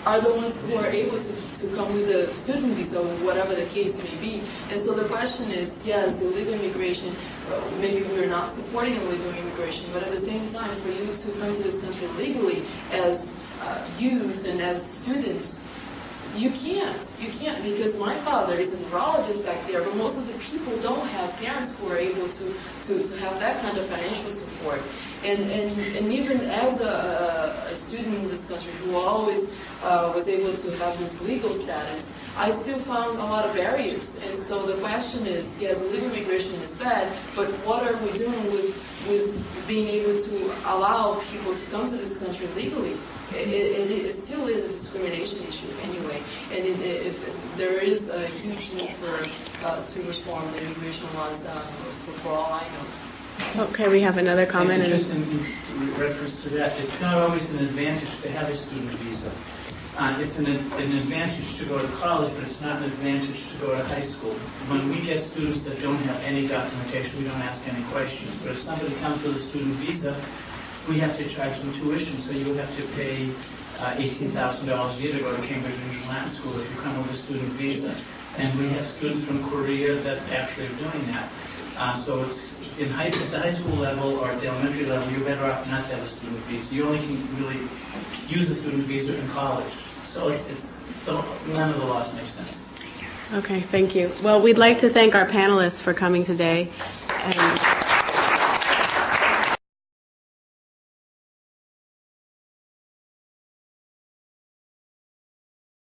are the ones who are able to come with a student visa, whatever the case may be. And so the question is, yes, illegal immigration, maybe we're not supporting illegal immigration, but at the same time, for you to come to this country legally as youth and as students, you can't because my father is a neurologist back there, but most of the people don't have parents who are able to have that kind of financial support. And even as a student in this country who always was able to have this legal status, I still found a lot of barriers. And so the question is, yes, illegal immigration is bad, but what are we doing with being able to allow people to come to this country legally? It still is a discrimination issue anyway, and if there is a huge need to reform the immigration laws for all I know. Okay, we have another comment. And just in reference to that, it's not always an advantage to have a student visa. It's an advantage to go to college, but it's not an advantage to go to high school. When we get students that don't have any documentation, we don't ask any questions. But if somebody comes with a student visa, we have to charge them tuition, so you have to pay $18,000 a year to go to Cambridge Regional Latin School if you come with a student visa. And we have students from Korea that actually are doing that. So it's at the high school level or at the elementary level, you're better off not to have a student visa. You only can really use a student visa in college. So none of the laws make sense. Okay, thank you. Well, we'd like to thank our panelists for coming today. And